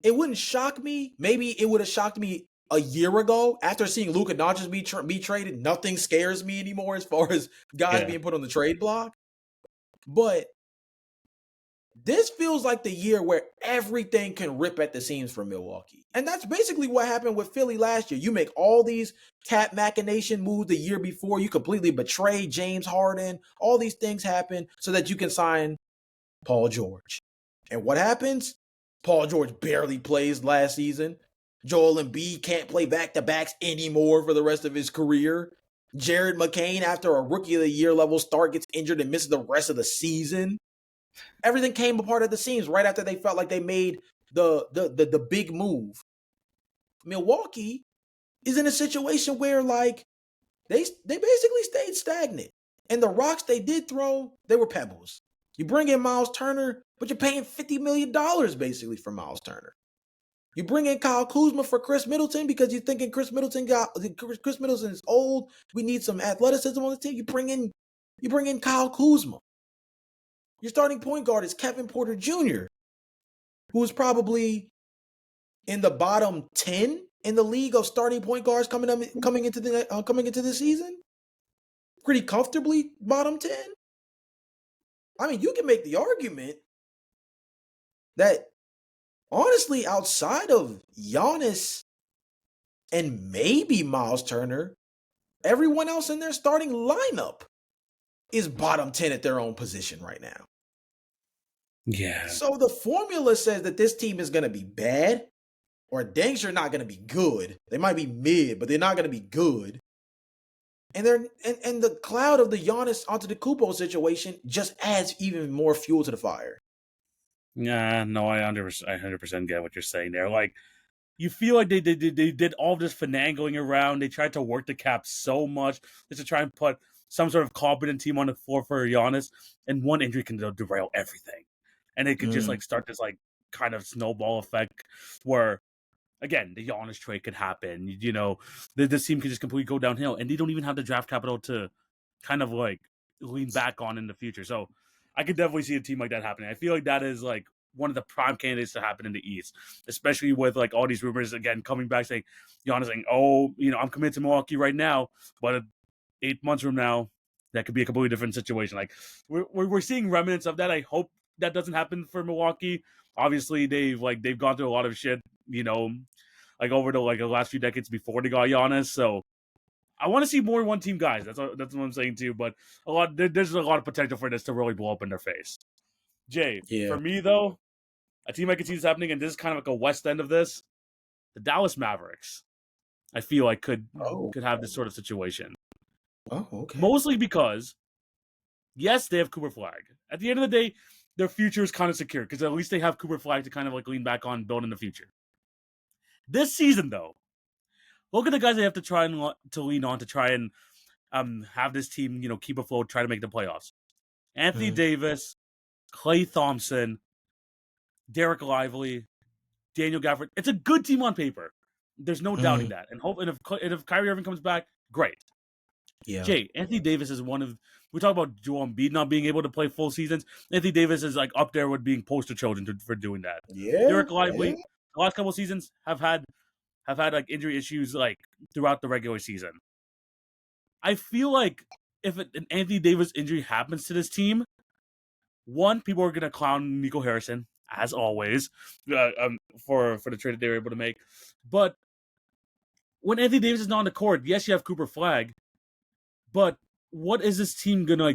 Speaker 2: it wouldn't shock me. Maybe it would have shocked me a year ago after seeing Luka Doncic be traded. Nothing scares me anymore as far as guys being put on the trade block. But this feels like the year where everything can rip at the seams for Milwaukee. And that's basically what happened with Philly last year. You make all these cap machination moves the year before. You completely betray James Harden. All these things happen so that you can sign Paul George. And what happens? Paul George barely plays last season. Joel Embiid can't play back-to-backs anymore for the rest of his career. Jared McCain, after a Rookie of the Year level start, gets injured and misses the rest of the season. Everything came apart at the seams right after they felt like they made the big move. Milwaukee is in a situation where like they basically stayed stagnant. And the rocks they did throw, they were pebbles. You bring in Miles Turner, but you're paying $50 million basically for Miles Turner. You bring in Kyle Kuzma for Chris Middleton because you're thinking Chris Middleton is old. We need some athleticism on the team. You bring in Kyle Kuzma. Your starting point guard is Kevin Porter Jr., who is probably in the bottom 10 in the league of starting point guards coming into the season. Pretty comfortably bottom 10. I mean, you can make the argument that honestly, outside of Giannis and maybe Miles Turner, everyone else in their starting lineup is bottom 10 at their own position right now.
Speaker 1: Yeah.
Speaker 2: So the formula says that this team is going to be bad, or dang sure not going to be good. They might be mid, but they're not going to be good. And the cloud of the Giannis Antetokounmpo situation just adds even more fuel to the fire.
Speaker 1: Yeah, no, I 100% get what you're saying there. Like, you feel like they did all this finagling around. They tried to work the cap so much just to try and put some sort of competent team on the floor for Giannis, and one injury can derail everything. And it could just like start this like kind of snowball effect where, again, the Giannis trade could happen. You know, this team could just completely go downhill, and they don't even have the draft capital to kind of like lean back on in the future. So I could definitely see a team like that happening. I feel like that is like one of the prime candidates to happen in the East, especially with like all these rumors again coming back saying Giannis saying, "Oh, you know, I'm committed to Milwaukee right now, but 8 months from now, that could be a completely different situation." Like we're seeing remnants of that. I hope that doesn't happen for Milwaukee. Obviously, they've gone through a lot of shit, you know, like over the last few decades before they got Giannis. So I want to see more one team guys. That's what I'm saying too. But there's a lot of potential for this to really blow up in their face. Jay,
Speaker 2: Yeah.
Speaker 1: for me though, a team I could see this happening, and this is kind of like a west end of this, the Dallas Mavericks. I feel like could
Speaker 2: Oh.
Speaker 1: have this sort of situation.
Speaker 2: Oh, okay.
Speaker 1: Mostly because, yes, they have Cooper Flag. At the end of the day, their future is kind of secure because at least they have Cooper Flag to kind of like lean back on, build in the future. This season, though, look at the guys they have to try and to lean on to try and have this team, keep afloat, try to make the playoffs. Anthony Davis, Klay Thompson, Derek Lively, Daniel Gafford. It's a good team on paper. There's no doubting that. And if Kyrie Irving comes back, great.
Speaker 2: Yeah.
Speaker 1: Jay, Anthony Davis is one of. We talk about Joel Embiid not being able to play full seasons. Anthony Davis is like up there with being poster children for doing that.
Speaker 2: Yeah.
Speaker 1: Derek Lively, the last couple of seasons have had like injury issues like throughout the regular season. I feel like if an Anthony Davis injury happens to this team, one, people are gonna clown Nico Harrison as always for the trade that they were able to make. But when Anthony Davis is not on the court, yes, you have Cooper Flag, but what is this team gonna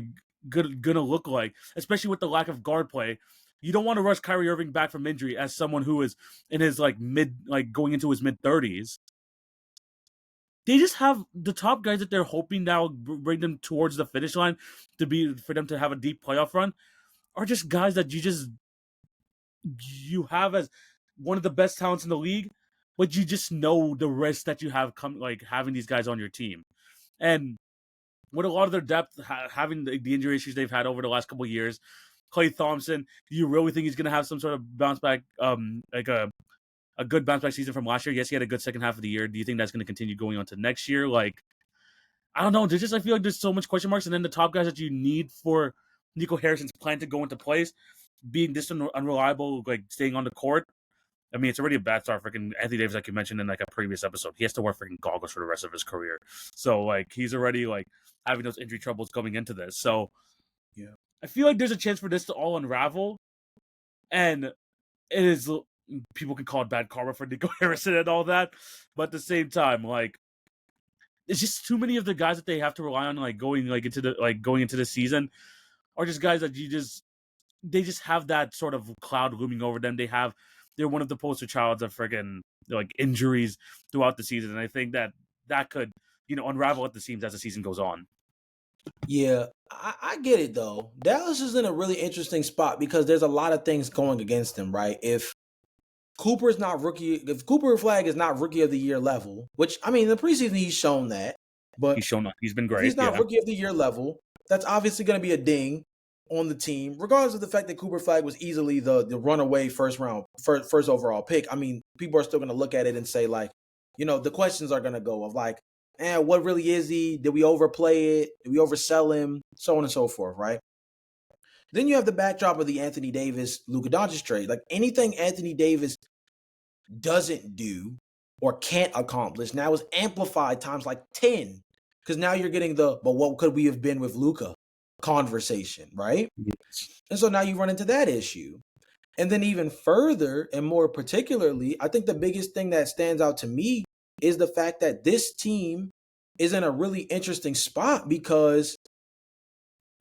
Speaker 1: look like, especially with the lack of guard play? You don't want to rush Kyrie Irving back from injury as someone who is in his going into his mid-30s. They just have the top guys that they're hoping now bring them towards the finish line for them to have a deep playoff run are just guys that you have as one of the best talents in the league, but you just know the risk that you have having these guys on your team. And with a lot of their depth, having the injury issues they've had over the last couple of years, Klay Thompson, do you really think he's going to have some sort of bounce back, like a good bounce back season from last year? Yes, he had a good second half of the year. Do you think that's going to continue going on to next year? Like, I don't know. I feel like there's so much question marks, and then the top guys that you need for Nico Harrison's plan to go into place, being this unreliable, like staying on the court. I mean, it's already a bad start. Freaking Anthony Davis, like you mentioned in like a previous episode, he has to wear freaking goggles for the rest of his career. So like he's already like having those injury troubles coming into this. So
Speaker 2: yeah,
Speaker 1: I feel like there's a chance for this to all unravel, and it is. People can call it bad karma for Nico Harrison and all that, but at the same time, like it's just too many of the guys that they have to rely on, going into the season, are just guys that they just have that sort of cloud looming over them. They're one of the poster childs of friggin' like injuries throughout the season, and I think that could unravel at the seams as the season goes on.
Speaker 2: Yeah, I get it though. Dallas is in a really interesting spot because there's a lot of things going against them, right? If Cooper Flag is not rookie of the year level, which I mean, in the preseason he's shown that, but
Speaker 1: he's been great.
Speaker 2: If he's not rookie of the year level, that's obviously going to be a ding on the team, regardless of the fact that Cooper Flag was easily the runaway first overall pick. I mean, people are still going to look at it and say like, the questions are going to go of like, what really is he? Did we overplay it? Did we oversell him? So on and so forth, right? Then you have the backdrop of the Anthony Davis-Luka Doncic trade. Like anything Anthony Davis doesn't do or can't accomplish now is amplified times like 10. Because now you're getting but what could we have been with Luka conversation, right?
Speaker 1: Yes.
Speaker 2: And so now you run into that issue. And then even further, and more particularly, I think the biggest thing that stands out to me is the fact that this team is in a really interesting spot because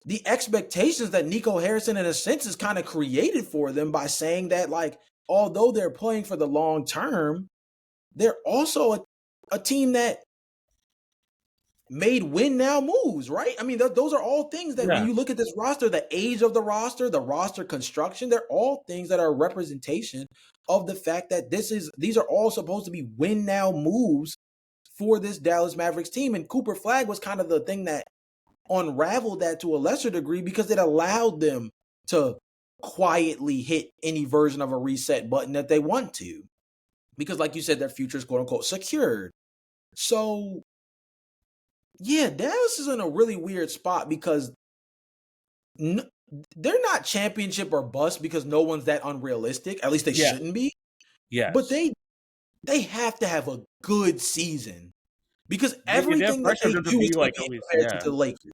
Speaker 2: the expectations that Nico Harrison, in a sense, is kind of created for them by saying that, like, although they're playing for the long term, they're also a team that made win now moves, right? I mean, those are all things that when you look at this roster, the age of the roster construction, they're all things that are a representation of the fact that these are all supposed to be win now moves for this Dallas Mavericks team. And Cooper Flag was kind of the thing that unraveled that to a lesser degree because it allowed them to quietly hit any version of a reset button that they want to. Because like you said, their future is quote unquote secured. So yeah, Dallas is in a really weird spot because they're not championship or bust because no one's that unrealistic. At least they shouldn't be.
Speaker 1: Yeah.
Speaker 2: But they have to have a good season because everything that they do is going to be compared to the Lakers.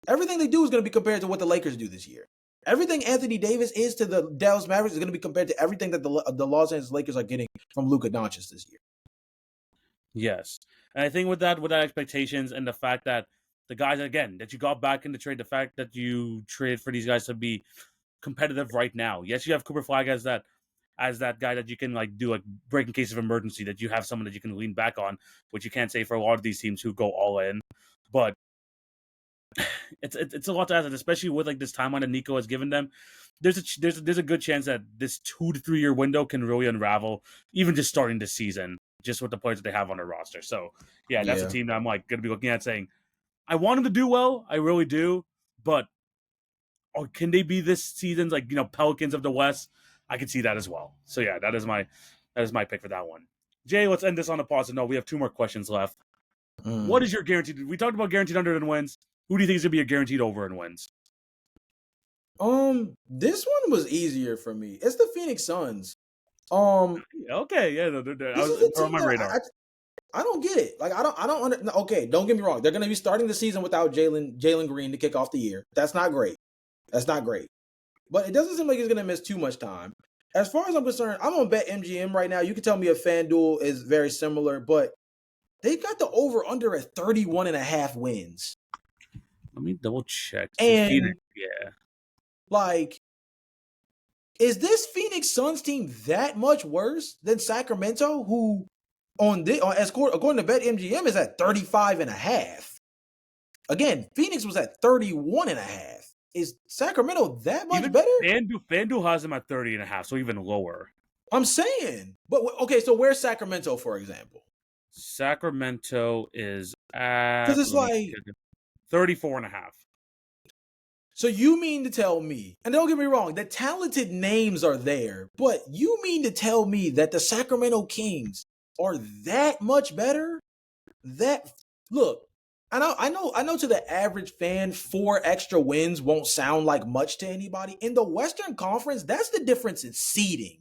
Speaker 2: Everything they do is going to be compared to what the Lakers do this year. Everything Anthony Davis is to the Dallas Mavericks is going to be compared to everything that the Los Angeles Lakers are getting from Luka Doncic this year.
Speaker 1: Yes. And I think with that expectations and the fact that the guys, again, that you got back in the trade, the fact that you traded for these guys to be competitive right now. Yes, you have Cooper Flag as that guy that you can like do like break in case of emergency, that you have someone that you can lean back on, which you can't say for a lot of these teams who go all in. But it's a lot to ask, especially with like this timeline that Nico has given them. There's a good chance that this 2 to 3 year window can really unravel, even just starting this season, just with the players that they have on their roster. So yeah, that's a team that I'm like going to be looking at saying, I want them to do well, I really do, but can they be this season's like Pelicans of the West? I can see that as well. So yeah, that is my pick for that one. Jay, let's end this on a positive note. We have 2 more questions left. What is your guaranteed? We talked about guaranteed under and wins. Who do you think is going to be a guaranteed over and wins?
Speaker 2: This one was easier for me. It's the Phoenix Suns.
Speaker 1: Okay, yeah, I was on my radar.
Speaker 2: I don't get it. Like I don't okay, don't get me wrong. They're going to be starting the season without Jalen Green to kick off the year. That's not great. But it doesn't seem like he's going to miss too much time. As far as I'm concerned, I'm on BetMGM right now. You can tell me if FanDuel is very similar, but they got the over under at 31.5 wins.
Speaker 1: Let me double check.
Speaker 2: And
Speaker 1: yeah.
Speaker 2: Like, is this Phoenix Suns team that much worse than Sacramento, who according to BetMGM is at 35.5? Again, Phoenix was at 31.5. Is Sacramento that much better?
Speaker 1: FanDuel has them at 30.5, so even lower.
Speaker 2: I'm saying. But okay, so where's Sacramento, for example?
Speaker 1: Sacramento is at,
Speaker 2: because it's like
Speaker 1: 34.5.
Speaker 2: So you mean to tell me, and don't get me wrong, the talented names are there, but you mean to tell me that the Sacramento Kings are that much better? Look, I know to the average fan, 4 extra wins won't sound like much to anybody. In the Western Conference, that's the difference in seeding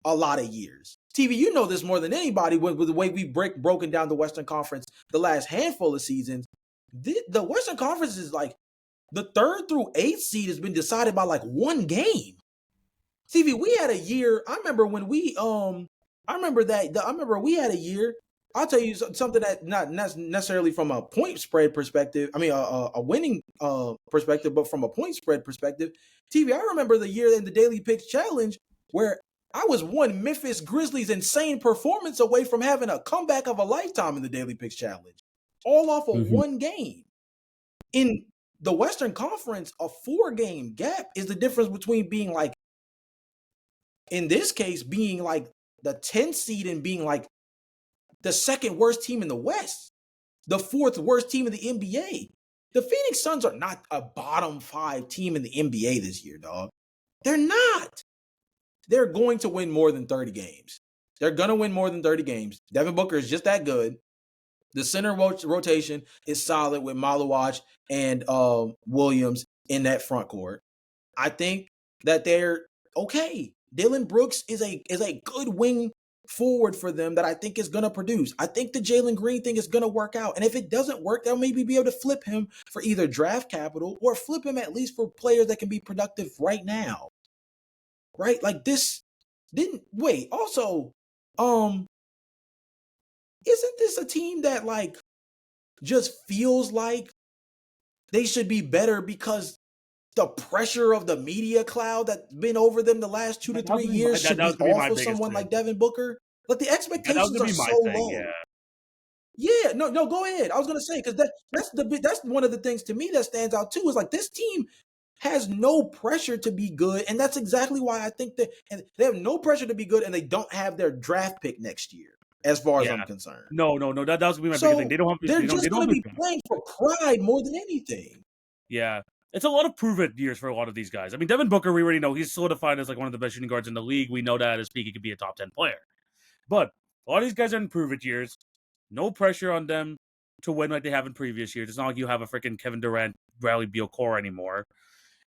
Speaker 2: a lot of years. TV, you know this more than anybody with the way we've broken down the Western Conference the last handful of seasons. The Western Conference is like, the 3rd through 8th seed has been decided by like 1 game. TV, we had a year. I remember we had a year. I'll tell you something that not necessarily from a point spread perspective. I mean, a winning perspective, but from a point spread perspective. TV, I remember the year in the Daily Picks Challenge where I was one Memphis Grizzlies insane performance away from having a comeback of a lifetime in the Daily Picks Challenge, all off of 1 game. In the Western Conference, a 4-game gap is the difference between being like, in this case, being like the 10th seed and being like the 2nd worst team in the West, the 4th worst team in the NBA. The Phoenix Suns are not a bottom 5 team in the NBA this year, dog. They're not. They're going to win more than 30 games. They're going to win more than 30 games. Devin Booker is just that good. The center rotation is solid with Maluach and Williams in that front court. I think that they're okay. Dylan Brooks is a good wing forward for them that I think is going to produce. I think the Jalen Green thing is going to work out. And if it doesn't work, they'll maybe be able to flip him for either draft capital or flip him at least for players that can be productive right now. Right? Like this didn't wait. Also, isn't this a team that like just feels like they should be better because the pressure of the media cloud that's been over them the last 2 to 3 years should be off of someone like Devin Booker? Like the expectations are so low. Yeah, no, go ahead. I was gonna say because that's one of the things to me that stands out too is like this team has no pressure to be good, and that's exactly why I think that and they have no pressure to be good, and they don't have their draft pick next year, as far as I'm concerned.
Speaker 1: No, that was gonna be my biggest thing. They don't have.
Speaker 2: They're just gonna be playing for pride more than anything.
Speaker 1: Yeah. It's a lot of prove-it years for a lot of these guys. I mean, Devin Booker, we already know he's solidified as like one of the best shooting guards in the league. We know that at his peak, he could be a top 10 player. But a lot of these guys are in prove-it years. No pressure on them to win like they have in previous years. It's not like you have a freaking Kevin Durant, Bradley Beal core anymore.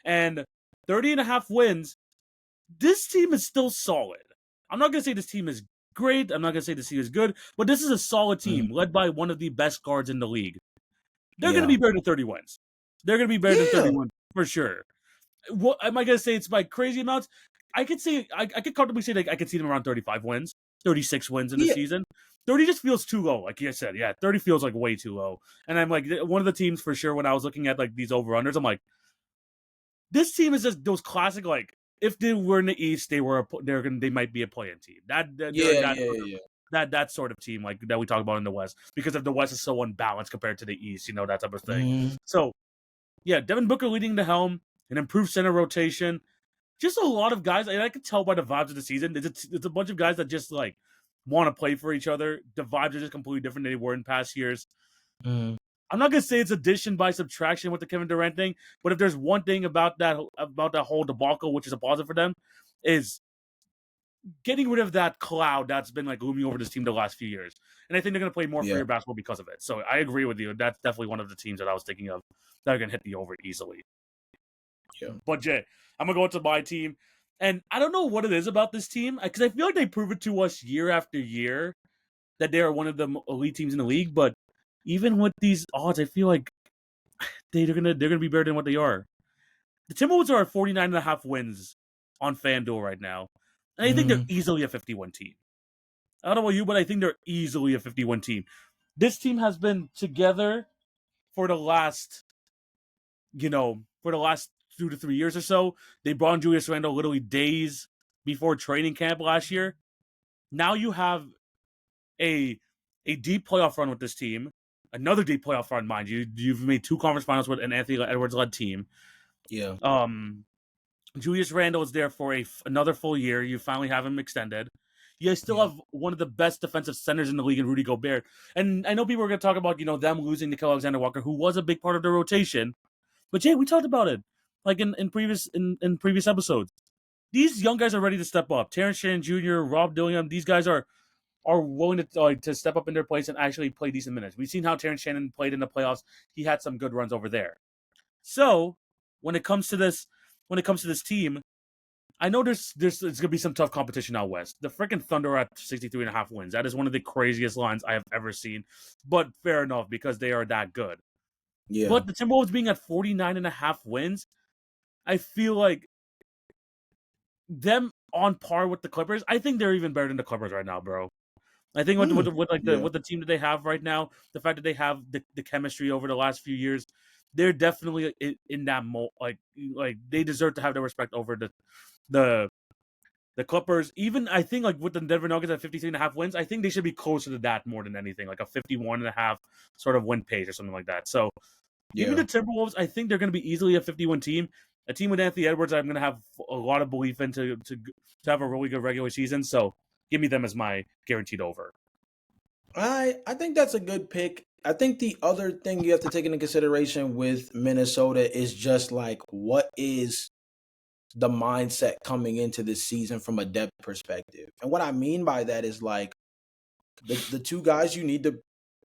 Speaker 1: And 30.5 wins, this team is still solid. I'm not going to say this team is great. I'm not going to say this team is good. But this is a solid team led by one of the best guards in the league. They're going to be better than 30 wins. They're going to be better than 31 for sure. What am I going to say? It's by crazy amounts. I could say I could comfortably say like I could see them around 35 wins, 36 wins in the season. 30 just feels too low. Like you said, 30 feels like way too low. And I'm like one of the teams for sure when I was looking at like these over-unders, I'm like, this team is just those classic, like, if they were in the East, they might be a play-in team. They're
Speaker 2: Yeah,
Speaker 1: that
Speaker 2: yeah, yeah.
Speaker 1: that sort of team, like that we talk about in the West, because if the West is so unbalanced compared to the East, that type of thing.
Speaker 2: Mm,
Speaker 1: So yeah, Devin Booker leading the helm, an improved center rotation, just a lot of guys, and I can tell by the vibes of the season. It's a bunch of guys that just like want to play for each other. The vibes are just completely different than they were in past years.
Speaker 2: mm,
Speaker 1: I'm not gonna say it's addition by subtraction with the Kevin Durant thing, but if there's one thing about that whole debacle, which is a positive for them, is getting rid of that cloud that's been like looming over this team the last few years. And I think they're gonna play more
Speaker 2: yeah,
Speaker 1: freer basketball because of it. So I agree with you. That's definitely one of the teams that I was thinking of that are gonna hit the over easily.
Speaker 2: yeah.
Speaker 1: But Jay, I'm gonna go into my team, and I don't know what it is about this team because I feel like they prove it to us year after year that they are one of the elite teams in the league. But even with these odds, I feel like they're gonna be better than what they are. The Timberwolves are at 49.5 wins on FanDuel right now, and I think they're
Speaker 2: Mm,
Speaker 1: easily a 51 team. I don't know about you, but I think they're easily a 51 team. This team has been together for the last, for the last 2 to 3 years or so. They brought in Julius Randle literally days before training camp last year. Now you have a deep playoff run with this team. Another deep playoff run, mind you. You've made 2 conference finals with an Anthony Edwards led team.
Speaker 2: yeah,
Speaker 1: Julius Randle is there for another full year. You finally have him extended. You guys still
Speaker 2: yeah,
Speaker 1: have one of the best defensive centers in the league in Rudy Gobert. And I know people are going to talk about, them losing Nickeil Alexander-Walker, who was a big part of the rotation. But Jay, we talked about it like in previous episodes. These young guys are ready to step up. Terrence Shannon Jr., Rob Dillingham, these guys are willing to step up in their place and actually play decent minutes. We've seen how Terrence Shannon played in the playoffs. He had some good runs over there. So when it comes to this team, I know there's gonna be some tough competition out west. The freaking Thunder are at 63.5 wins. That is one of the craziest lines I have ever seen. But fair enough, because they are that good.
Speaker 2: yeah.
Speaker 1: But the Timberwolves being at 49.5 wins, I feel like them on par with the Clippers. I think they're even better than the Clippers right now, bro. I think
Speaker 2: Mm, yeah.
Speaker 1: with the team that they have right now, the fact that they have the chemistry over the last few years, they're definitely in that like they deserve to have their respect over the the Clippers. Even I think like with the Denver Nuggets at 53.5 wins, I think they should be closer to that more than anything, like a 51.5 sort of win pace or something like that. So give me
Speaker 2: Yeah.
Speaker 1: the Timberwolves. I think they're going to be easily a 51 team. A team with Anthony Edwards, I'm going to have a lot of belief in to have a really good regular season. So give me them as my guaranteed over.
Speaker 2: I think that's a good pick. I think the other thing you have to take into consideration with Minnesota is just like what is the mindset coming into this season from a depth perspective. And what I mean by that is like the 2 guys you need to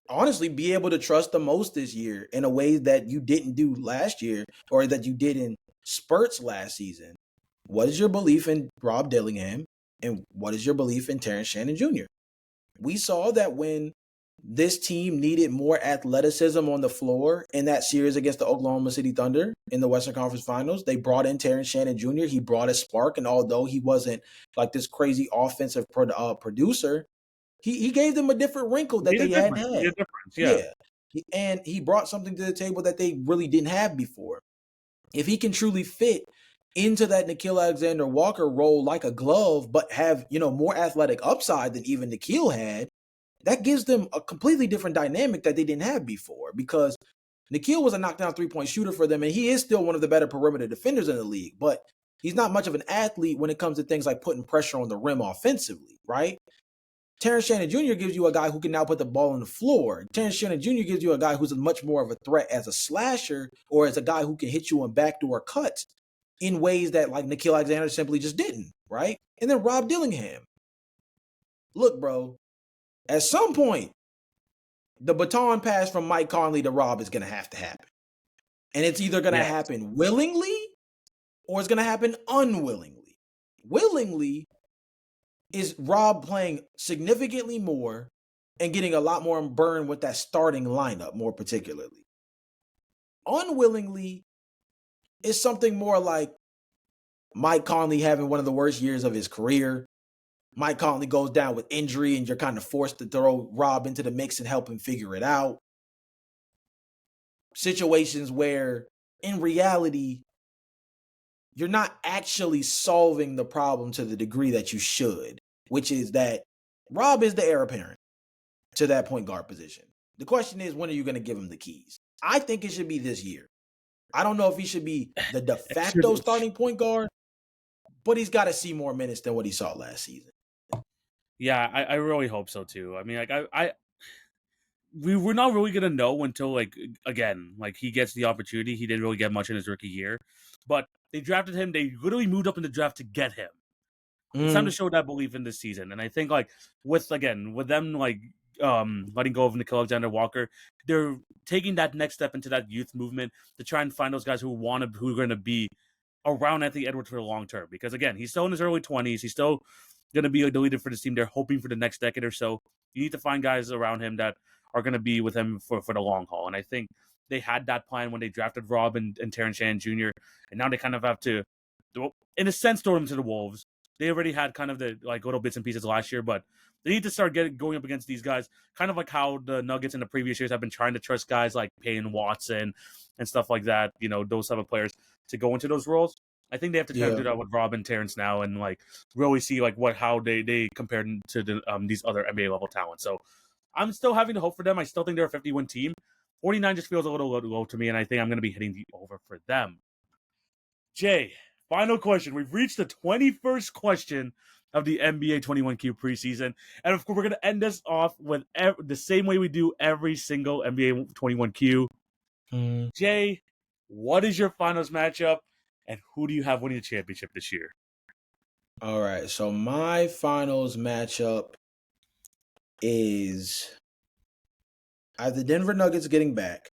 Speaker 2: honestly be able to trust the most this year in a way that you didn't do last year or that you did in spurts last season. What is your belief in Rob Dillingham and what is your belief in Terrence Shannon Jr.? We saw that when this team needed more athleticism on the floor in that series against the Oklahoma City Thunder in the Western Conference Finals, they brought in Terrence Shannon Jr. He brought a spark, and although he wasn't like this crazy offensive producer, he gave them a different wrinkle that
Speaker 1: Made a
Speaker 2: they hadn't
Speaker 1: difference. Made
Speaker 2: had.
Speaker 1: a difference. Yeah.
Speaker 2: Yeah. And he brought something to the table that they really didn't have before. If he can truly fit into that Nickeil Alexander Walker role like a glove, but have, more athletic upside than even Nickeil had, that gives them a completely different dynamic that they didn't have before because Nickeil was a knockdown 3-point shooter for them, and he is still one of the better perimeter defenders in the league, but he's not much of an athlete when it comes to things like putting pressure on the rim offensively, right? Terrence Shannon Jr. gives you a guy who can now put the ball on the floor. Terrence Shannon Jr. gives you a guy who's much more of a threat as a slasher or as a guy who can hit you on backdoor cuts in ways that like Nickeil Alexander simply just didn't, right? And then Rob Dillingham. Look, bro, at some point, the baton pass from Mike Conley to Rob is going to have to happen. And it's either going to
Speaker 1: Yes.
Speaker 2: happen willingly or it's going to happen unwillingly. Willingly is Rob playing significantly more and getting a lot more burn with that starting lineup, more particularly. Unwillingly is something more like Mike Conley having one of the worst years of his career. Mike Conley goes down with injury and you're kind of forced to throw Rob into the mix and help him figure it out. Situations where, in reality, you're not actually solving the problem to the degree that you should, which is that Rob is the heir apparent to that point guard position. The question is, when are you going to give him the keys? I think it should be this year. I don't know if he should be the de facto starting point guard, but he's got to see more minutes than what he saw last season.
Speaker 1: Yeah, I really hope so too. I mean, like we're not really gonna know until like again, like he gets the opportunity. He didn't really get much in his rookie year, but they drafted him. They literally moved up in the draft to get him. It's time to show that belief in this season. And I think like with them like letting go of Nickeil Alexander-Walker, they're taking that next step into that youth movement to try and find those guys who are going to be around Anthony Edwards for the long term. Because again, he's still in his early 20s. He's still going to be the leader for this team. They're hoping for the next decade or so. You need to find guys around him that are going to be with him for the long haul. And I think they had that plan when they drafted Rob and Terrence Shannon Jr. And now they kind of have to, in a sense, throw him to the Wolves. They already had kind of the like little bits and pieces last year, but they need to start going up against these guys, kind of like how the Nuggets in the previous years have been trying to trust guys like Payne Watson and stuff like that, you know, those type of players to go into those roles. I think they have to try to do that with Rob and Terrence now and like really see like how they compare to the, these other NBA level talents. So I'm still having to hope for them. I still think they're a 50-win team. 49 just feels a little low to me, and I think I'm going to be hitting the over for them. Jay, final question. We've reached the 21st question of the NBA 21Q preseason. And of course, we're going to end this off with the same way we do every single NBA 21Q. Jay, what is your finals matchup, and who do you have winning the championship this year?
Speaker 2: All right, so my finals matchup is I have the Denver Nuggets getting back.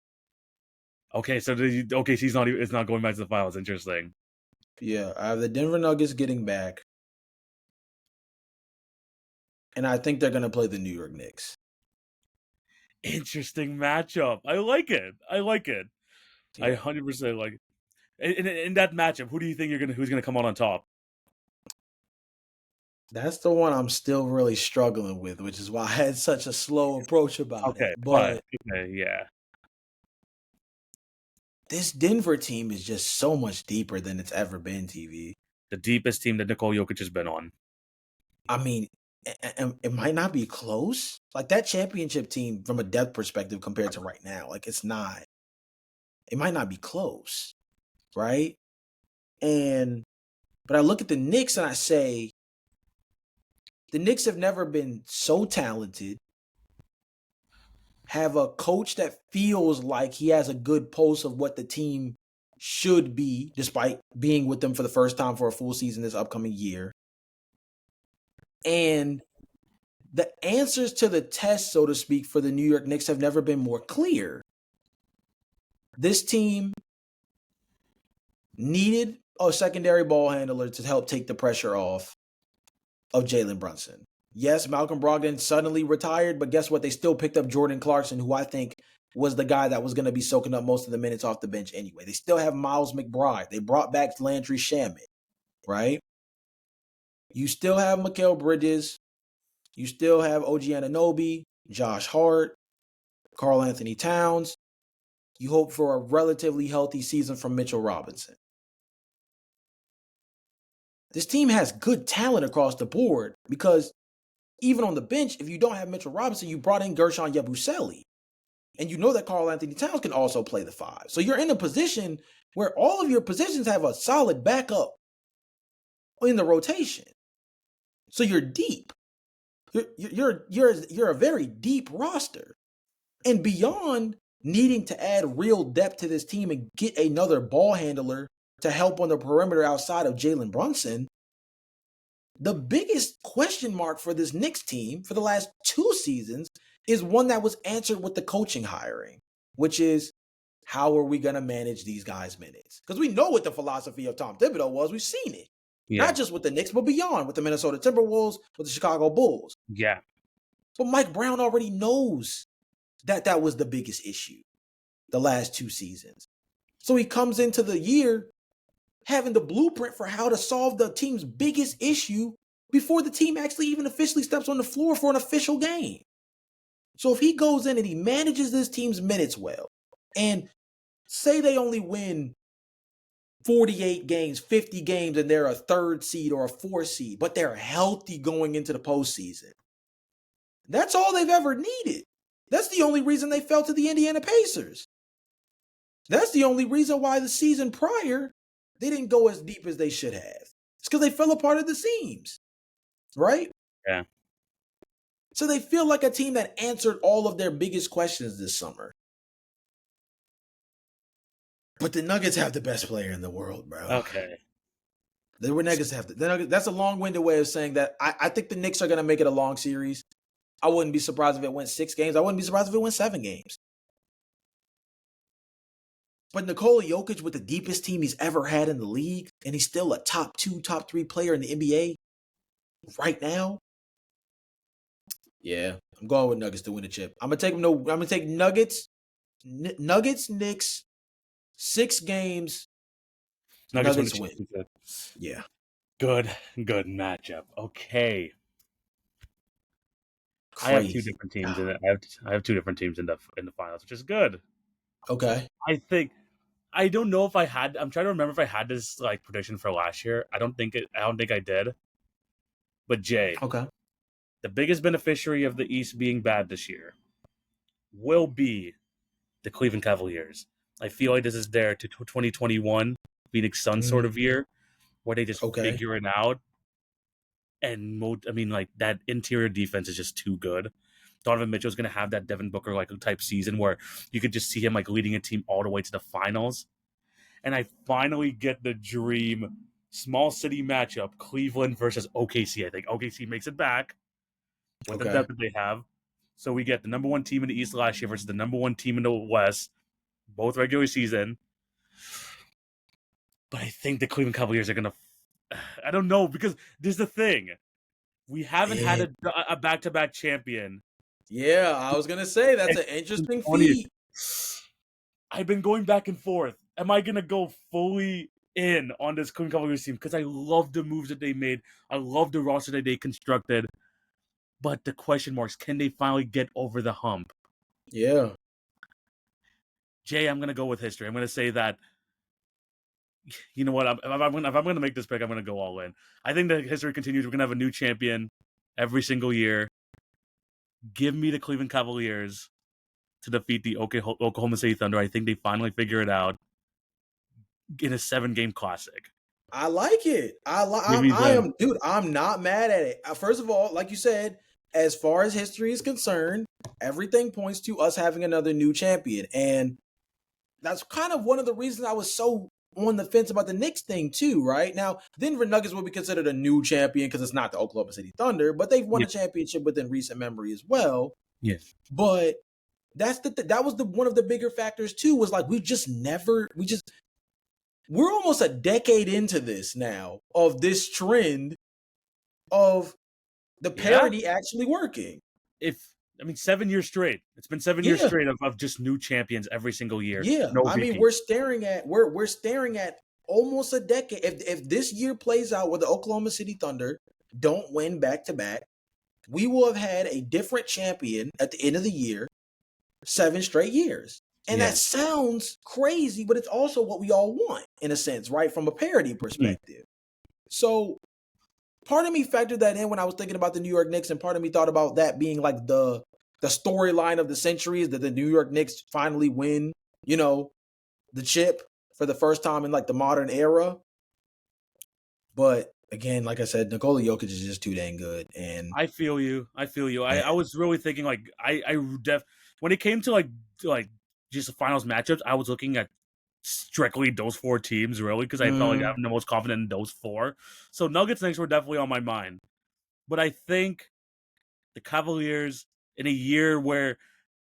Speaker 1: Okay, so it's not going back to the finals. Interesting.
Speaker 2: Yeah, I have the Denver Nuggets getting back. And I think they're going to play the New York Knicks.
Speaker 1: Interesting matchup. I like it. Yeah. I 100% like it. In that matchup, who do you think who's gonna come out on top?
Speaker 2: That's the one I'm still really struggling with, which is why I had such a slow approach about it. But
Speaker 1: yeah.
Speaker 2: This Denver team is just so much deeper than it's ever been, TV.
Speaker 1: The deepest team that Nikola Jokic has been on.
Speaker 2: I mean, it might not be close. Like that championship team from a depth perspective compared to right now, like it's not. It might not be close, right? But I look at the Knicks and I say, the Knicks have never been so talented, have a coach that feels like he has a good pulse of what the team should be, despite being with them for the first time for a full season this upcoming year. And the answers to the test, so to speak, for the New York Knicks have never been more clear. This team needed a secondary ball handler to help take the pressure off of Jalen Brunson. Yes, Malcolm Brogdon suddenly retired, but guess what? They still picked up Jordan Clarkson, who I think was the guy that was going to be soaking up most of the minutes off the bench anyway. They still have Miles McBride. They brought back Landry Shamet, right? You still have Mikal Bridges. You still have OG Anunoby, Josh Hart, Karl Anthony Towns. You hope for a relatively healthy season from Mitchell Robinson. This team has good talent across the board because even on the bench, if you don't have Mitchell Robinson, you brought in Gershon Yabusele. And you know that Karl Anthony Towns can also play the five. So you're in a position where all of your positions have a solid backup in the rotation. So you're deep. You're a very deep roster. And beyond needing to add real depth to this team and get another ball handler to help on the perimeter outside of Jalen Brunson, the biggest question mark for this Knicks team for the last 2 seasons is one that was answered with the coaching hiring, which is, how are we going to manage these guys' minutes? Because we know what the philosophy of Tom Thibodeau was. We've seen it. Yeah. Not just with the Knicks, but beyond, with the Minnesota Timberwolves, with the Chicago Bulls.
Speaker 1: Yeah.
Speaker 2: But Mike Brown already knows that was the biggest issue the last 2 seasons. So he comes into the year having the blueprint for how to solve the team's biggest issue before the team actually even officially steps on the floor for an official game. So if he goes in and he manages this team's minutes well, and say they only win 48 games, 50 games, and they're a 3rd seed or a 4th seed, but they're healthy going into the postseason. That's all they've ever needed. That's the only reason they fell to the Indiana Pacers. That's the only reason why the season prior, they didn't go as deep as they should have. It's because they fell apart at the seams, right?
Speaker 1: Yeah.
Speaker 2: So they feel like a team that answered all of their biggest questions this summer. But the Nuggets have the best player in the world, bro.
Speaker 1: Okay.
Speaker 2: The Nuggets have the Nuggets. That's a long-winded way of saying that I think the Knicks are going to make it a long series. I wouldn't be surprised if it went 6 games. I wouldn't be surprised if it went 7 games. But Nikola Jokic with the deepest team he's ever had in the league, and he's still a top 2, top 3 player in the NBA right now. Yeah, I'm going with Nuggets to win the chip. I'm gonna take Nuggets, Knicks, 6 games. Nuggets win. Yeah.
Speaker 1: Good matchup. Okay.
Speaker 2: Crazy.
Speaker 1: I have 2 different teams in it. I have 2 different teams in the finals, which is good.
Speaker 2: Okay.
Speaker 1: I don't know if I had. I'm trying to remember if I had this like prediction for last year. I don't think I did. But Jay,
Speaker 2: okay,
Speaker 1: the biggest beneficiary of the East being bad this year will be the Cleveland Cavaliers. I feel like this is their 2021 Phoenix Suns sort of year, where they just figure it out. And like that interior defense is just too good. Donovan Mitchell is going to have that Devin Booker like type season where you could just see him like leading a team all the way to the finals. And I finally get the dream small city matchup: Cleveland versus OKC. I think OKC makes it back with the depth that they have. So we get the number 1 team in the East last year versus the number 1 team in the West, both regular season. But I think the Cleveland Cavaliers are going to. I don't know, because there's the thing. We haven't had a back-to-back champion.
Speaker 2: Yeah, I was going to say that's an interesting feat.
Speaker 1: I've been going back and forth. Am I going to go fully in on this Cleveland Cavaliers team? Because I love the moves that they made. I love the roster that they constructed. But the question marks, can they finally get over the hump?
Speaker 2: Yeah.
Speaker 1: Jay, I'm going to go with history. I'm going to say that, you know what, if I'm going to make this pick, I'm going to go all in. I think that history continues. We're going to have a new champion every single year. Give me the Cleveland Cavaliers to defeat the Oklahoma City Thunder. I think they finally figure it out in a 7-game classic.
Speaker 2: I like it. I'm not mad at it. First of all, like you said, as far as history is concerned, everything points to us having another new champion. And that's kind of one of the reasons I was so on the fence about the Knicks thing too, right? Now, Denver Nuggets will be considered a new champion because it's not the Oklahoma City Thunder, but they've won a championship within recent memory as well.
Speaker 1: Yes.
Speaker 2: But that was one of the bigger factors too, was like we're almost a decade into this now of this trend of the parity actually working.
Speaker 1: 7 years straight. It's been 7 years straight of just new champions every single year.
Speaker 2: Yeah, we're staring at almost a decade. If this year plays out where the Oklahoma City Thunder don't win back-to-back, we will have had a different champion at the end of the year, 7 straight years. And that sounds crazy, but it's also what we all want, in a sense, right? From a parity perspective. So part of me factored that in when I was thinking about the New York Knicks, and part of me thought about that being like the storyline of the century is that the New York Knicks finally win, the chip for the first time in like the modern era. But again, like I said, Nikola Jokic is just too dang good. And
Speaker 1: I feel you. I was really thinking like when it came to like just the finals matchups, I was looking at strictly those 4 teams, really, because I felt like I'm the most confident in those 4. So Nuggets Knicks were definitely on my mind. But I think the Cavaliers, in a year where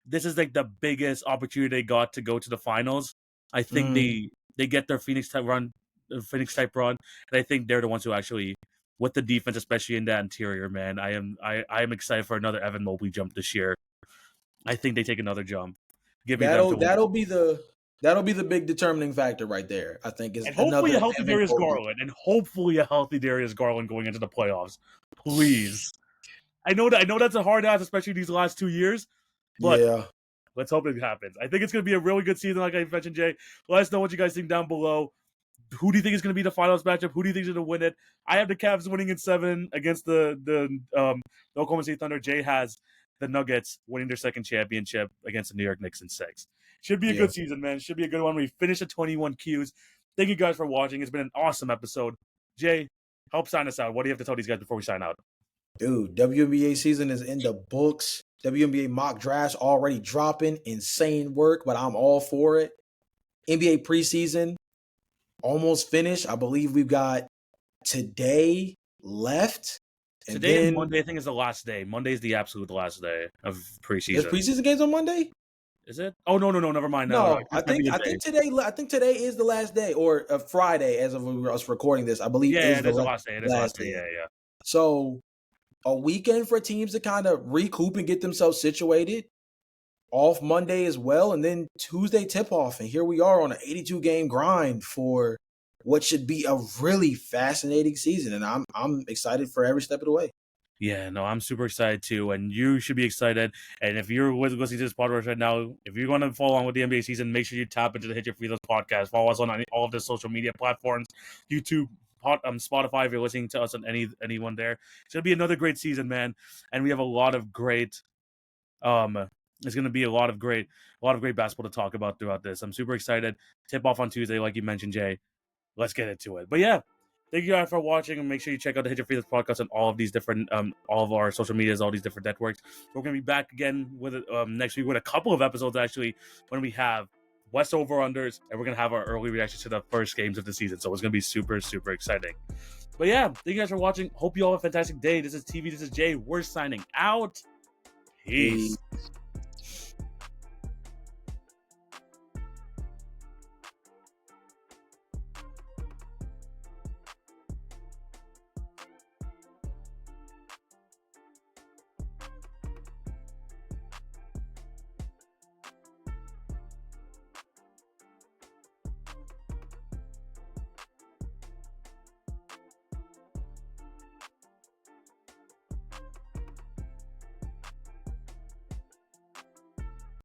Speaker 1: this is like the biggest opportunity they got to go to the finals, I think they get their Phoenix type run, and I think they're the ones who actually, with the defense, especially in that interior, man, I am excited for another Evan Mobley jump this year. I think they take another jump.
Speaker 2: That'll be the big determining factor right there. I think is
Speaker 1: hopefully a healthy Darius Garland, going into the playoffs. Please, I know that's a hard ask, especially these last 2 years. But let's hope it happens. I think it's going to be a really good season, like I mentioned, Jay. Let us know what you guys think down below. Who do you think is going to be the finals matchup? Who do you think is going to win it? I have the Cavs winning in 7 against the Oklahoma City Thunder. Jay has the Nuggets winning their second championship against the New York Knicks in 6. Should be a good season, man. Should be a good one. We finished at 21 Qs. Thank you guys for watching. It's been an awesome episode. Jay, help sign us out. What do you have to tell these guys before we sign out?
Speaker 2: Dude, WNBA season is in the books. WNBA mock drafts already dropping. Insane work, but I'm all for it. NBA preseason almost finished. I believe we've got today left.
Speaker 1: And today and Monday, I think, is the last day. Monday is the absolute last day of preseason.
Speaker 2: There's preseason games on Monday?
Speaker 1: Is it? Oh no, never mind.
Speaker 2: No, I think today is the last day, or Friday as of us recording this. I believe
Speaker 1: it is the last day. It is the last day. Yeah.
Speaker 2: So a weekend for teams to kind of recoup and get themselves situated. Off Monday as well, and then Tuesday tip-off. And here we are on an 82-game grind for what should be a really fascinating season. And I'm excited for every step of the way.
Speaker 1: Yeah, no, I'm super excited too, and you should be excited. And if you're listening to this podcast right now, if you're going to follow on with the NBA season, make sure you tap into the Hit Your Free Throws podcast. Follow us on all of the social media platforms, YouTube, Spotify. If you're listening to us on anyone there, it's gonna be another great season, man. And we have a lot of great. It's going to be a lot of great basketball to talk about throughout this. I'm super excited. Tip off on Tuesday, like you mentioned, Jay. Let's get into it. But yeah, thank you guys for watching, and make sure you check out the Hit Your Free Throws podcast on all of these different, all of our social medias, all these different networks. We're going to be back again with next week with a couple of episodes actually when we have West over unders, and we're going to have our early reactions to the first games of the season. So it's going to be super, super exciting. But yeah, thank you guys for watching. Hope you all have a fantastic day. This is TV. This is Jay. We're signing out. Peace.